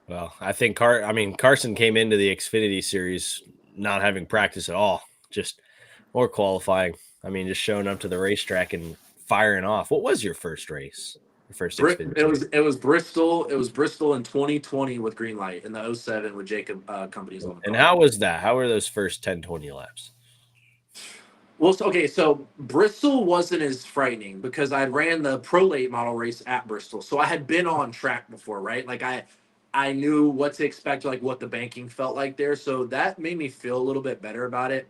Well, I think Carson came into the Xfinity series not having practice at all, just more qualifying. I mean, just showing up to the racetrack and firing off. What was your first race? Your first Xfinity? It was Bristol. It was Bristol in 2020 with Green Light, in the 07 with Jacob companies on the And car. how was that? How were those first 10, 20 laps? Well, so Bristol wasn't as frightening because I ran the Pro Late model race at Bristol, so I had been on track before, right? Like I knew what to expect, like what the banking felt like there, so that made me feel a little bit better about it.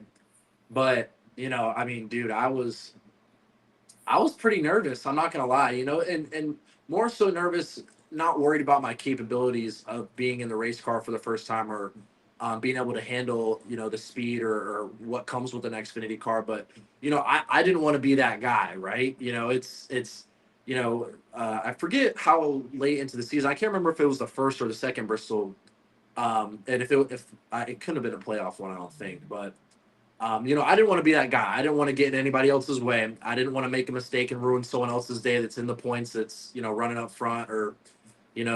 But I mean, dude, I was pretty nervous. I'm not gonna lie, and more so nervous, not worried about my capabilities of being in the race car for the first time, or being able to handle the speed, or what comes with an Xfinity car. But I didn't want to be that guy, right? It's I forget how late into the season. I can't remember if it was the first or the second Bristol, and it couldn't have been a playoff one, I don't think, but. I didn't want to be that guy. I didn't want to get in anybody else's way. I didn't want to make a mistake and ruin someone else's day that's in the points, that's, running up front, or,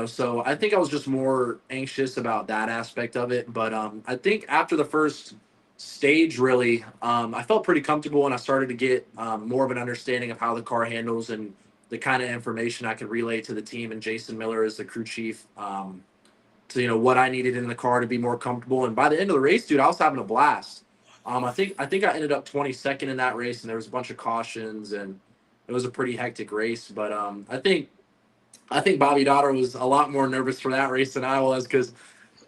so I think I was just more anxious about that aspect of it. But I think after the first stage, really, I felt pretty comfortable, and I started to get more of an understanding of how the car handles and the kind of information I could relay to the team. And Jason Miller is the crew chief, to, what I needed in the car to be more comfortable. And by the end of the race, dude, I was having a blast. I think I ended up 22nd in that race, and there was a bunch of cautions, and it was a pretty hectic race. But I think Bobby Daughter was a lot more nervous for that race than I was, because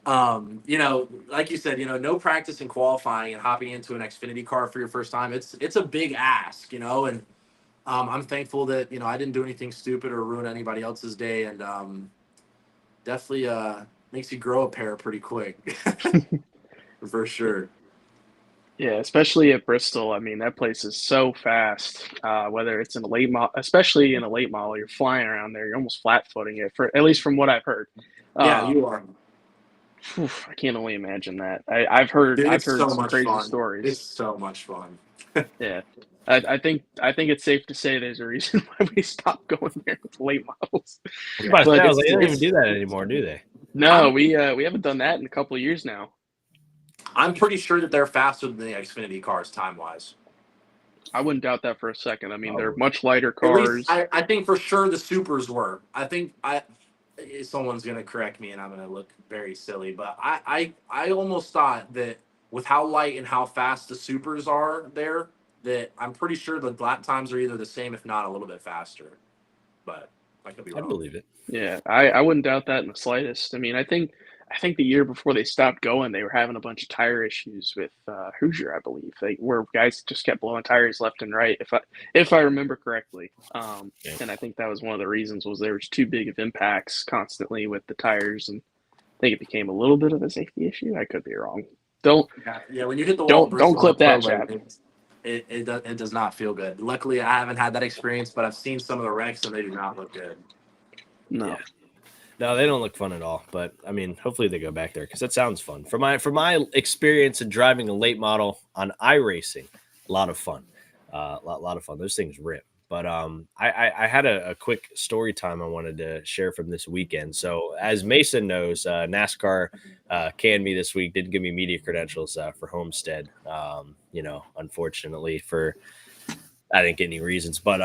like you said, no practice in qualifying and hopping into an Xfinity car for your first time, it's a big ask, and I'm thankful that I didn't do anything stupid or ruin anybody else's day, and definitely makes you grow a pair pretty quick. For sure. Yeah, especially at Bristol. I mean, that place is so fast. Whether it's in a late model, especially in a late model, you're flying around there. You're almost flat footing it, for at least from what I've heard. Yeah, Um, you are. I can't only imagine that. I've heard Dude, I've it's heard so some much crazy fun. It's stories. so much fun. Yeah, I think it's safe to say there's a reason why we stopped going there with late models. I was about to say, But I was like, it's they don't even it's do that anymore, do they? no, I'm we haven't done that in a couple of years now. I'm pretty sure that they're faster than the Xfinity cars time wise. I wouldn't doubt that for a second. I mean, they're Probably. much lighter At least cars. I think for sure the supers were. I think someone's gonna correct me and I'm gonna look very silly, but I almost thought that with how light and how fast the supers are there, that I'm pretty sure the lap times are either the same, if not a little bit faster. But I could be I wrong. believe it. Yeah, I wouldn't doubt that in the slightest. I mean, I think the year before they stopped going, they were having a bunch of tire issues with Hoosier, I believe, where guys just kept blowing tires left and right, if I remember correctly. Yeah. And I think that was one of the reasons, was there was too big of impacts constantly with the tires, and I think it became a little bit of a safety issue. I could be wrong. Don't Yeah, when you hit the wall at don't Bristol on the clip pro that, lane, chap. it does not feel good. Luckily, I haven't had that experience, but I've seen some of the wrecks and they do not look good. No. Yeah. No, they don't look fun at all. But I mean, hopefully they go back there because that sounds fun. From my experience in driving a late model on iRacing, a lot of fun. Lot of fun. Those things rip. But I had a quick story time I wanted to share from this weekend. So as Mason knows, NASCAR canned me this week. Didn't give me media credentials for Homestead. Unfortunately for I didn't get any reasons, but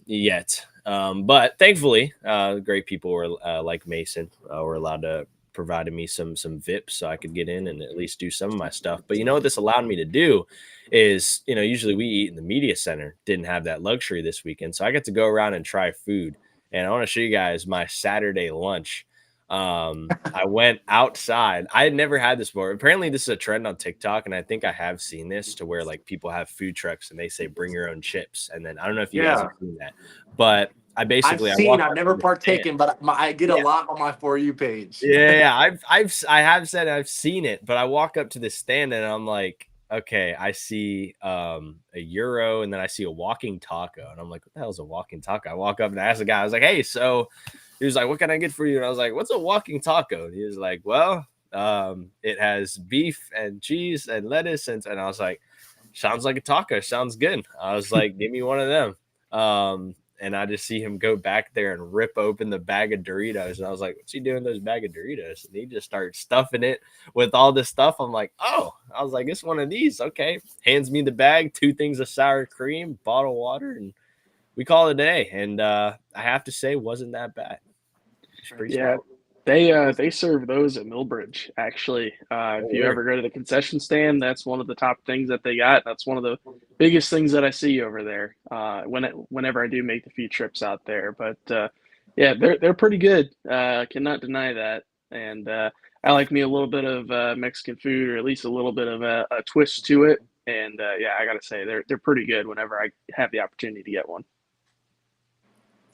yet. But thankfully, great people were like Mason were allowed to provided me some VIPs so I could get in and at least do some of my stuff. But you know what this allowed me to do is, usually we eat in the media center. Didn't have that luxury this weekend, so I get to go around and try food. And I want to show you guys my Saturday lunch. I went outside. I had never had this before. Apparently, this is a trend on TikTok, and I think I have seen this to where like people have food trucks and they say bring your own chips. And then I don't know if you guys have seen that, but I've never partaken, but I get a lot on my For You page. Yeah, I have said I've seen it, but I walk up to the stand and I'm like, okay, I see a euro and then I see a walking taco, and I'm like, what the hell is a walking taco? I walk up and I ask the guy, I was like, hey, so he was like, what can I get for you? And I was like, what's a walking taco? And he was like, well, it has beef and cheese and lettuce, and I was like, sounds like a taco, sounds good. I was like, give me one of them. And I just see him go back there and rip open the bag of Doritos. And I was like, what's he doing those bag of Doritos? And he just starts stuffing it with all this stuff. I'm like, oh, I was like, it's one of these. Okay. Hands me the bag, 2 things of sour cream, bottle of water, and we call it a day. And I have to say, wasn't that bad. Yeah, they serve those at Millbridge, actually. If you ever go to the concession stand, that's one of the top things that they got. That's one of the biggest things that I see over there whenever I do make the few trips out there. But yeah, they're pretty good. Cannot deny that. And I like me a little bit of Mexican food, or at least a little bit of a twist to it. And yeah, I gotta say they're pretty good whenever I have the opportunity to get one.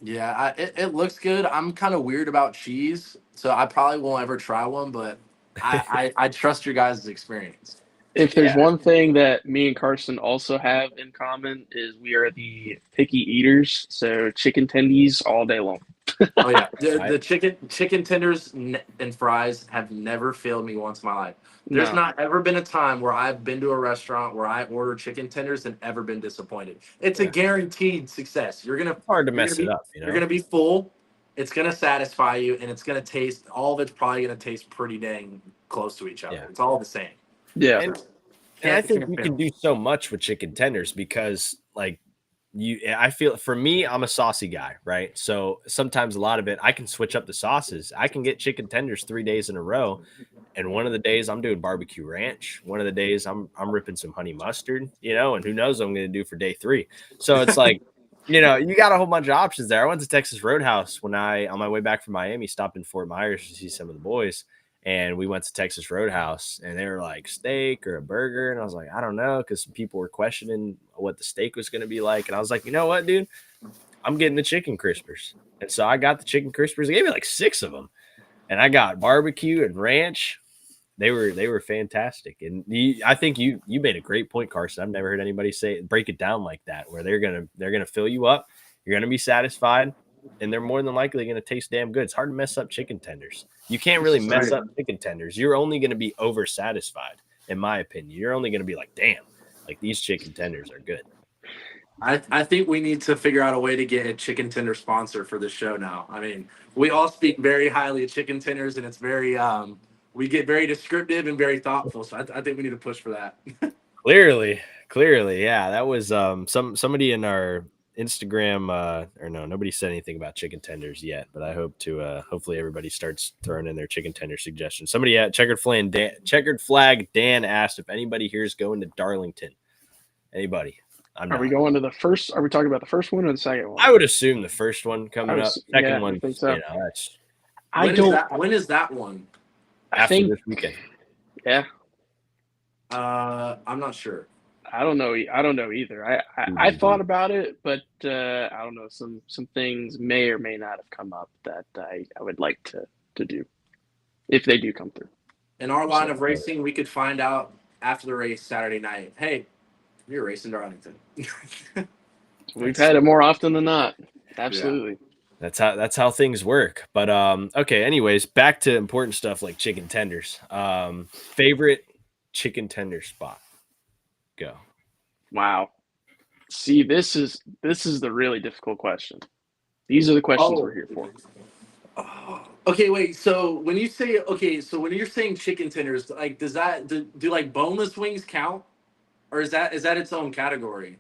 Yeah, it looks good. I'm kind of weird about cheese, so I probably won't ever try one, but I trust your guys' experience. If there's one thing that me and Carson also have in common is we are the picky eaters. So chicken tendies all day long. Oh yeah, the chicken tenders and fries have never failed me once in my life. There's not ever been a time where I've been to a restaurant where I ordered chicken tenders and ever been disappointed. It's a guaranteed success. Hard to mess it up. You're gonna be full. It's gonna satisfy you, and it's gonna taste. All of it's probably gonna taste pretty dang close to each other. Yeah. It's all the same. Yeah. And I think you can do so much with chicken tenders because, like, I feel for me, I'm a saucy guy, right? So sometimes a lot of it, I can switch up the sauces. I can get chicken tenders 3 days in a row, and one of the days I'm doing barbecue ranch. One of the days I'm ripping some honey mustard, and who knows what I'm going to do for day 3. So it's like, you got a whole bunch of options there. I went to Texas Roadhouse on my way back from Miami, stopped in Fort Myers to see some of the boys. And we went to Texas Roadhouse, and they were like, steak or a burger. And I was like, I don't know, because some people were questioning what the steak was going to be like. And I was like, you know what, dude? I'm getting the chicken crispers. And so I got the chicken crispers. They gave me like 6 of them. And I got barbecue and ranch. They were fantastic. And I think you made a great point, Carson. I've never heard anybody break it down like that, where they're gonna fill you up. You're gonna be satisfied, and they're more than likely gonna taste damn good. It's hard to mess up chicken tenders. You can't really mess up chicken tenders. You're only gonna be over satisfied, in my opinion. You're only gonna be like, damn, like these chicken tenders are good. I think we need to figure out a way to get a chicken tender sponsor for this show now. I mean, we all speak very highly of chicken tenders, and it's very we get very descriptive and very thoughtful. So I think we need to push for that. Clearly, yeah. That was somebody in our Instagram or no, nobody said anything about chicken tenders yet, but I hope to hopefully everybody starts throwing in their chicken tender suggestions. Somebody at Checkered Flag Dan asked if anybody here is going to Darlington. Anybody? Are we going to the first? Are we talking about the first one or the second one? I would assume the first one coming up. Second one, I think so. That's when is that one? After this weekend. Yeah. I'm not sure. I don't know either. I thought about it, but I don't know. Some things may or may not have come up that I would like to do if they do come through. In our line of racing, we could find out after the race Saturday night. Hey, you're racing Darlington. We've had it more often than not. Absolutely. Yeah. That's how things work. But okay, anyways, back to important stuff like chicken tenders. Favorite chicken tender spot? Go. Wow. See, this is the really difficult question. These are the questions we're here for. Oh, okay, wait. So when you say when you're saying chicken tenders, like does that do like boneless wings count, or is that its own category?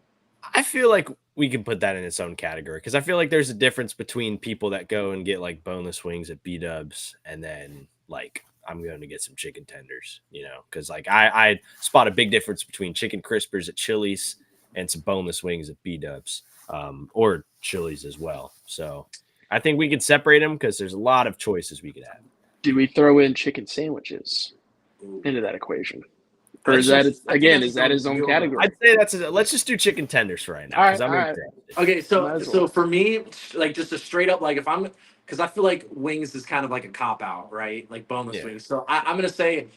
I feel like we can put that in its own category because I feel like there's a difference between people that go and get like boneless wings at B Dubs and then like I'm going to get some chicken tenders, because like I spot a big difference between chicken crispers at Chili's and some boneless wings at B Dubs, or Chili's as well. So I think we could separate them because there's a lot of choices we could have. Do we throw in chicken sandwiches into that equation? Or is that his own category? I'd say let's just do chicken tenders for right now. All right. Okay, so for me, like just a straight up, like because I feel like wings is kind of like a cop out, right? Like boneless wings. So I'm gonna say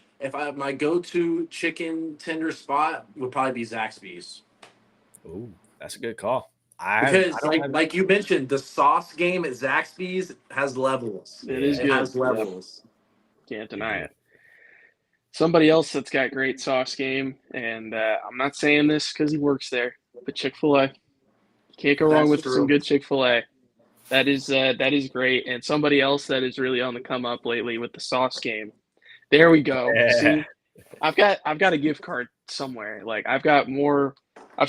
my go-to chicken tender spot would probably be Zaxby's. Ooh, that's a good call. Because like you mentioned, the sauce game at Zaxby's has levels. It has levels. Can't deny it. Somebody else that's got great sauce game, and I'm not saying this because he works there, but Chick-fil-A. Can't go wrong with some good Chick-fil-A. That is great. And somebody else that is really on the come up lately with the sauce game. There we go. Yeah. See, I've got a gift card somewhere. Like I've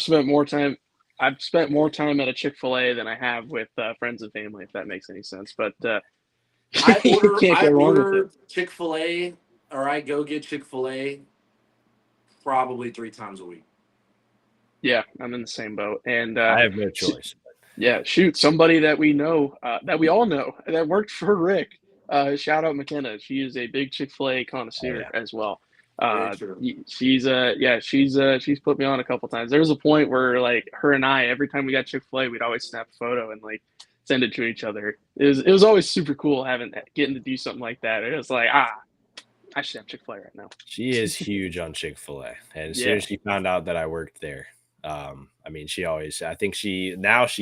spent more time at a Chick-fil-A than I have with friends and family, if that makes any sense. But I order Chick-fil-A, or I go get Chick-fil-A probably 3 times a week. Yeah, I'm in the same boat. And I have no choice. Yeah, shoot, somebody that we know, that we all know, that worked for Rick. Shout out McKenna. She is a big Chick-fil-A connoisseur as well. She's put me on a couple times. There was a point where like her and I, every time we got Chick-fil-A, we'd always snap a photo and like send it to each other. It was always super cool getting to do something like that. It was like, I should have Chick-fil-A right now. She is huge on Chick-fil-A. And as soon as she found out that I worked there, I mean, I think she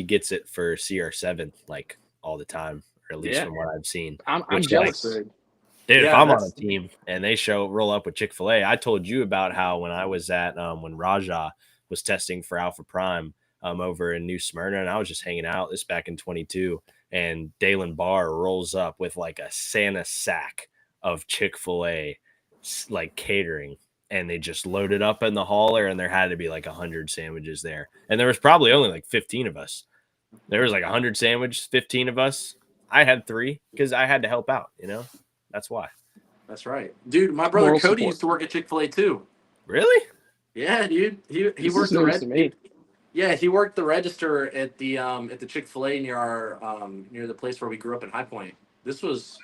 gets it for CR7 like all the time, or at least from what I've seen. I'm jealous. Dude, if I'm on a team and they roll up with Chick-fil-A, I told you about how when I was at when Raja was testing for Alpha Prime over in New Smyrna, and I was just hanging out this back in 22, and Dalen Barr rolls up with like a Santa sack of Chick-fil-A like catering, and they just loaded up in the hauler, and there had to be like 100 sandwiches there, and there was probably only like 15 of us. There was like 100 sandwiches, 15 of us. I had 3 because I had to help out, that's why. That's right, dude. My brother Cody used to work at Chick-fil-A too. Really? Yeah, dude. He worked the register. Yeah, he worked the register at the Chick-fil-A near the place where we grew up in High Point. This was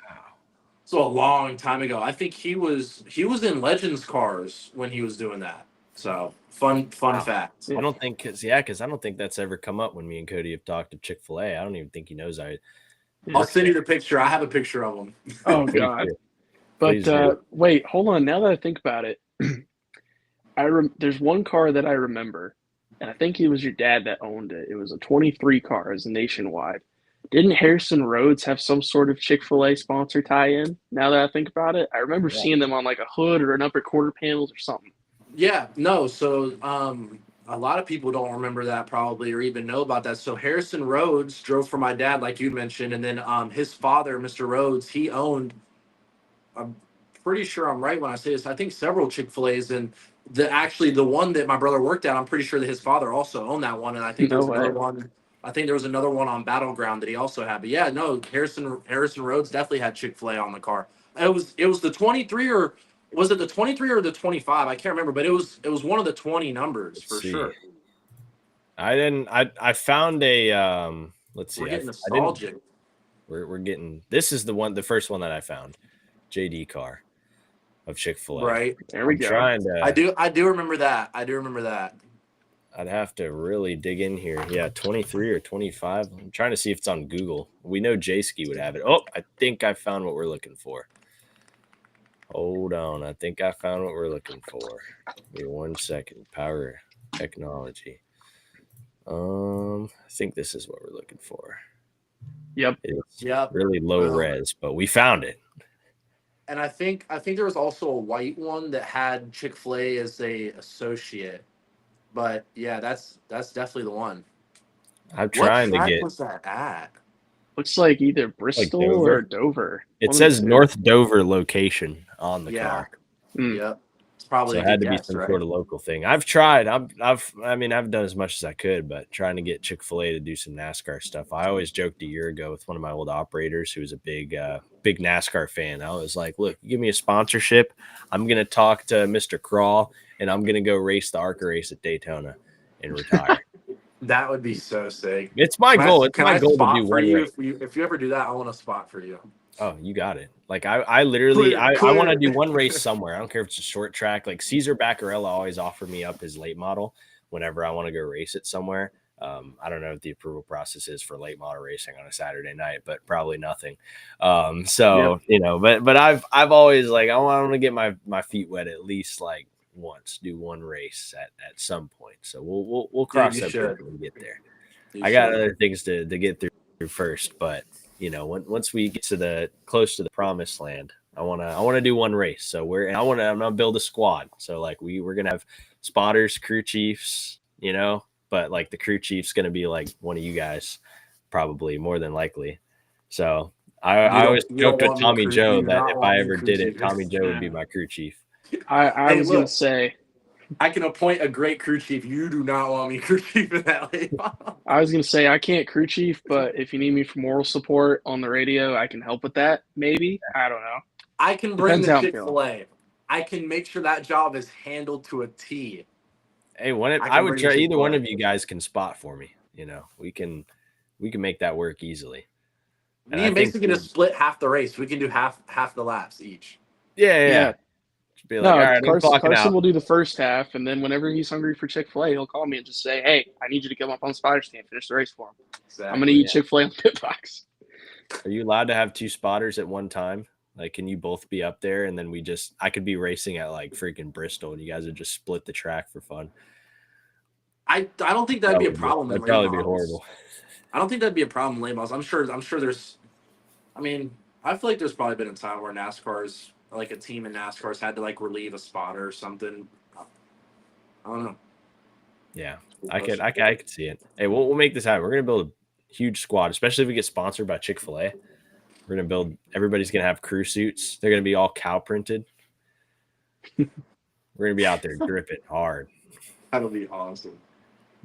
a long time ago. I think he was in Legends cars when he was doing that. So fun fact. I don't think because I don't think that's ever come up when me and Cody have talked to Chick-fil-A. I don't even think he knows I'll send you the picture. I have a picture of him. Oh God! But wait, hold on. Now that I think about it, there's one car that I remember, and I think it was your dad that owned it. It was a 23 car. It was a nationwide. Didn't Harrison Rhodes have some sort of Chick-fil-A sponsor tie-in? Now that I think about it, I remember seeing them on like a hood or an upper quarter panels or something. Yeah, no. So a lot of people don't remember that probably or even know about that. So Harrison Rhodes drove for my dad, like you mentioned, and then his father, Mr. Rhodes, he owned. I'm pretty sure I'm right when I say this. I think several Chick-fil-A's, and the one that my brother worked at, I'm pretty sure that his father also owned that one, and I think there was another one. I think there was another one on Battleground that he also had. But yeah, no, Harrison Rhodes definitely had Chick-fil-A on the car. It was the 23, or was it the 23 or the 25? I can't remember, but it was one of the 20 numbers for sure. I found a let's see. We're getting nostalgic. We're getting, this is the first one that I found. JD car of Chick-fil-A. Right. There we go. I do remember that. I'd have to really dig in here. Yeah, 23 or 25. I'm trying to see if it's on Google. We know J-Ski would have it. Oh, I think I found what we're looking for. Hold on. I think I found what we're looking for. Give me 1 second. Power technology. I think this is what we're looking for. Yep. It's really low res, but we found it. And I think there was also a white one that had Chick-fil-A as a associate. But yeah, that's definitely the one. I'm What trying to track get was that at? Looks like either like Bristol or Dover. Dover. It One of the says two. North Dover location on the Yeah. car. Mm. Yep. It's probably So a it had good to be guess, some right? sort of local thing. I've tried. I mean, I've done as much as I could, but trying to get Chick-fil-A to do some NASCAR stuff. I always joked a year ago with one of my old operators who was a big NASCAR fan. I was like, look, you give me a sponsorship, I'm gonna talk to Mr. Crawl and I'm gonna go race the ARCA race at Daytona and retire. That would be so sick. It's my goal. It's Can my I goal to do spot for one you race. if you ever do that? I want to spot for you. Oh, you got it. Like I literally Clear, I want to clear. do one race somewhere. I don't care if it's a short track. Like Caesar Baccarella always offered me up his late model whenever I want to go race it somewhere. I don't know what the approval process is for late model racing on a Saturday night, but probably nothing. Yep. But I've always like I want to get my feet wet at least like once, do one race at some point. So we'll Dude, cross you that bridge should. when we get there. You I got should. other things to get through first, but once we get to the close to the promised land, I wanna do one race. So I'm gonna build a squad. So like we're gonna have spotters, crew chiefs, but like the crew chief's gonna be like one of you guys, probably more than likely. So I always You don't joked with want me Tommy crew. You Joe do that not if want I me ever crew did it, chief. Tommy Joe would be my crew chief. I Hey, was gonna look, say I can appoint a great crew chief. You do not want me crew chief in that late model. I can't crew chief, but if you need me for moral support on the radio, I can help with that. Maybe. I don't know. I can bring Depends the how I'm feeling. Chick-fil-A. I can make sure that job is handled to a T. Hey, I I can would bring the try. Either one Chick-fil-A. of you guys can spot for me. We can make that work easily. And Me I and think, Mason can just split half the race. We can do half the laps each. yeah. Yeah. Just be like, all No, right, I'm clocking Carson out. will do the first half, and then whenever he's hungry for Chick-fil-A, he'll call me and just say, "Hey, I need you to come up on spotter stand, finish the race for him. I'm gonna Exactly. eat Chick-fil-A on the pit box." Are you allowed to have two spotters at one time? Like, can you both be up there? And then I could be racing at like freaking Bristol and you guys would just split the track for fun. I don't think that'd be a problem in That'd late probably be models. horrible. I don't think that'd be a problem in late models. I'm sure there's. I mean, I feel like there's probably been a time where NASCAR's like a team in NASCAR's had to like relieve a spotter or something. I don't know. Yeah, I could see it. Hey, we'll make this happen. We're gonna build a huge squad, especially if we get sponsored by Chick-fil-A. We're gonna build. Everybody's gonna have crew suits. They're gonna be all cow printed. We're gonna be out there dripping hard. That'll be awesome.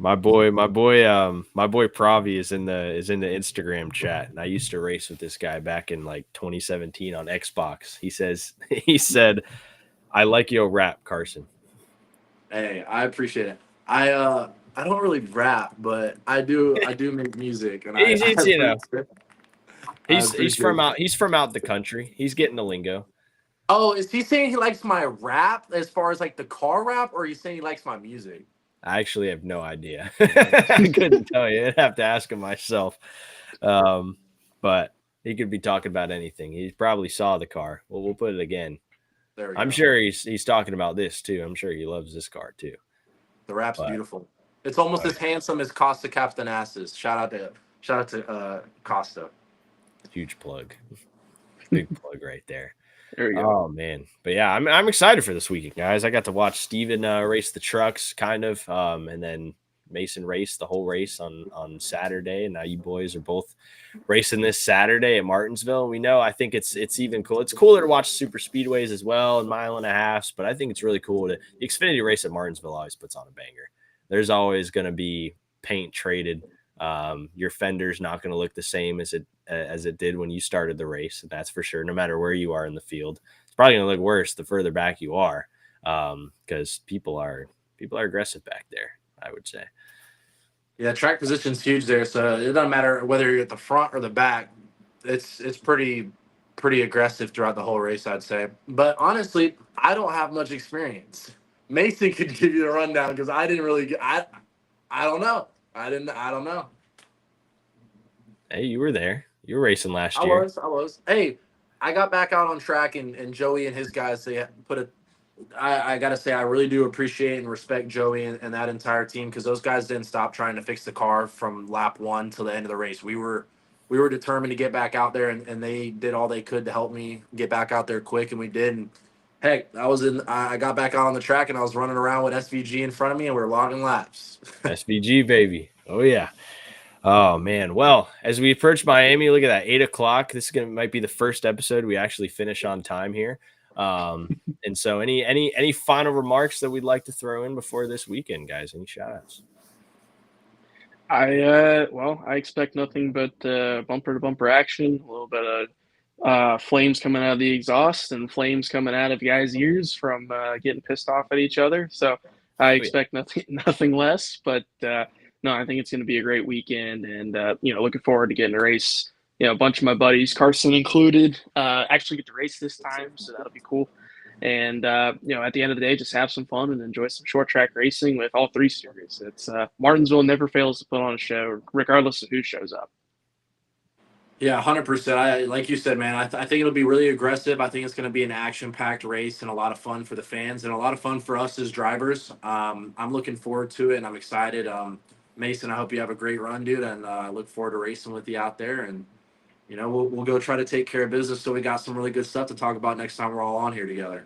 My boy Pravi is in the Instagram chat, and I used to race with this guy back in like 2017 on Xbox. He said, "I like your rap, Carson." Hey, I appreciate it. I don't really rap, but I do make music, and I He's I you know appreciate, I appreciate it. he's from out the country. He's getting the lingo. Oh, is he saying he likes my rap as far as like the car rap, or he's saying he likes my music? I actually have no idea. I couldn't tell you. I'd have to ask him myself. But he could be talking about anything. He probably saw the car. Well, we'll put it again. There we I'm go. sure he's talking about this too. I'm sure he loves this car too. The rap's But beautiful. It's almost as handsome as Costa Captanas's. Shout out to Costa. huge plug. Big plug right there. There we go. Oh man. But yeah, I'm excited for this weekend, guys. I got to watch Steven race the trucks kind of and then Mason race the whole race on Saturday. And now you boys are both racing this Saturday at Martinsville. We know I think it's even cool. It's cooler to watch super speedways as well and mile and a halfs, but I think it's really cool the Xfinity race at Martinsville always puts on a banger. There's always going to be paint traded. Your fender's not going to look the same as it did when you started the race. That's for sure. No matter where you are in the field, it's probably going to look worse the further back you are, because people are aggressive back there, I would say. Yeah, track position's huge there, so it doesn't matter whether you're at the front or the back. It's pretty aggressive throughout the whole race, I'd say. But honestly, I don't have much experience. Mason could give you the rundown because I didn't really. I don't know. I don't know. Hey, you were there. You were racing last year. I was. Hey, I got back out on track, and Joey and his guys, they put a. I got to say, I really do appreciate and respect Joey and that entire team because those guys didn't stop trying to fix the car from lap one till the end of the race. We were determined to get back out there, and they did all they could to help me get back out there quick, and we did. And Heck, I got back out on the track and I was running around with SVG in front of me and we were logging laps. SVG, baby. Oh, yeah. Oh, man. Well, as we approach Miami, look at that, 8 o'clock. This might be the first episode we actually finish on time here. And so any final remarks that we'd like to throw in before this weekend, guys? Any shout outs? I expect nothing but bumper to bumper action, a little bit of flames coming out of the exhaust and flames coming out of guys' ears from getting pissed off at each other. So I expect nothing less. But no, I think it's going to be a great weekend, and looking forward to getting a race. A bunch of my buddies, Carson included, actually get to race this time, so that'll be cool. And at the end of the day, just have some fun and enjoy some short track racing with all three series. It's Martinsville never fails to put on a show, regardless of who shows up. Yeah, 100%. Like you said, man, I think it'll be really aggressive. I think it's going to be an action-packed race and a lot of fun for the fans and a lot of fun for us as drivers. I'm looking forward to it and I'm excited. Mason, I hope you have a great run, dude, and I look forward to racing with you out there. And we'll go try to take care of business. So we got some really good stuff to talk about next time we're all on here together.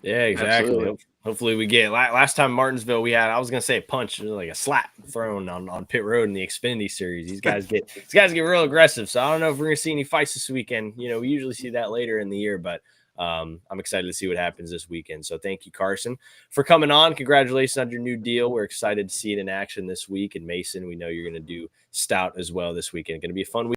Yeah, exactly. Hopefully we get last time Martinsville we had, I was gonna say a punch, like a slap thrown on pit road in the Xfinity series. These guys get real aggressive. So I don't know if we're gonna see any fights this weekend. We usually see that later in the year, but I'm excited to see what happens this weekend. So thank you, Carson, for coming on. Congratulations on your new deal. We're excited to see it in action this week. And Mason, we know you're gonna do stout as well this weekend. Gonna be a fun week.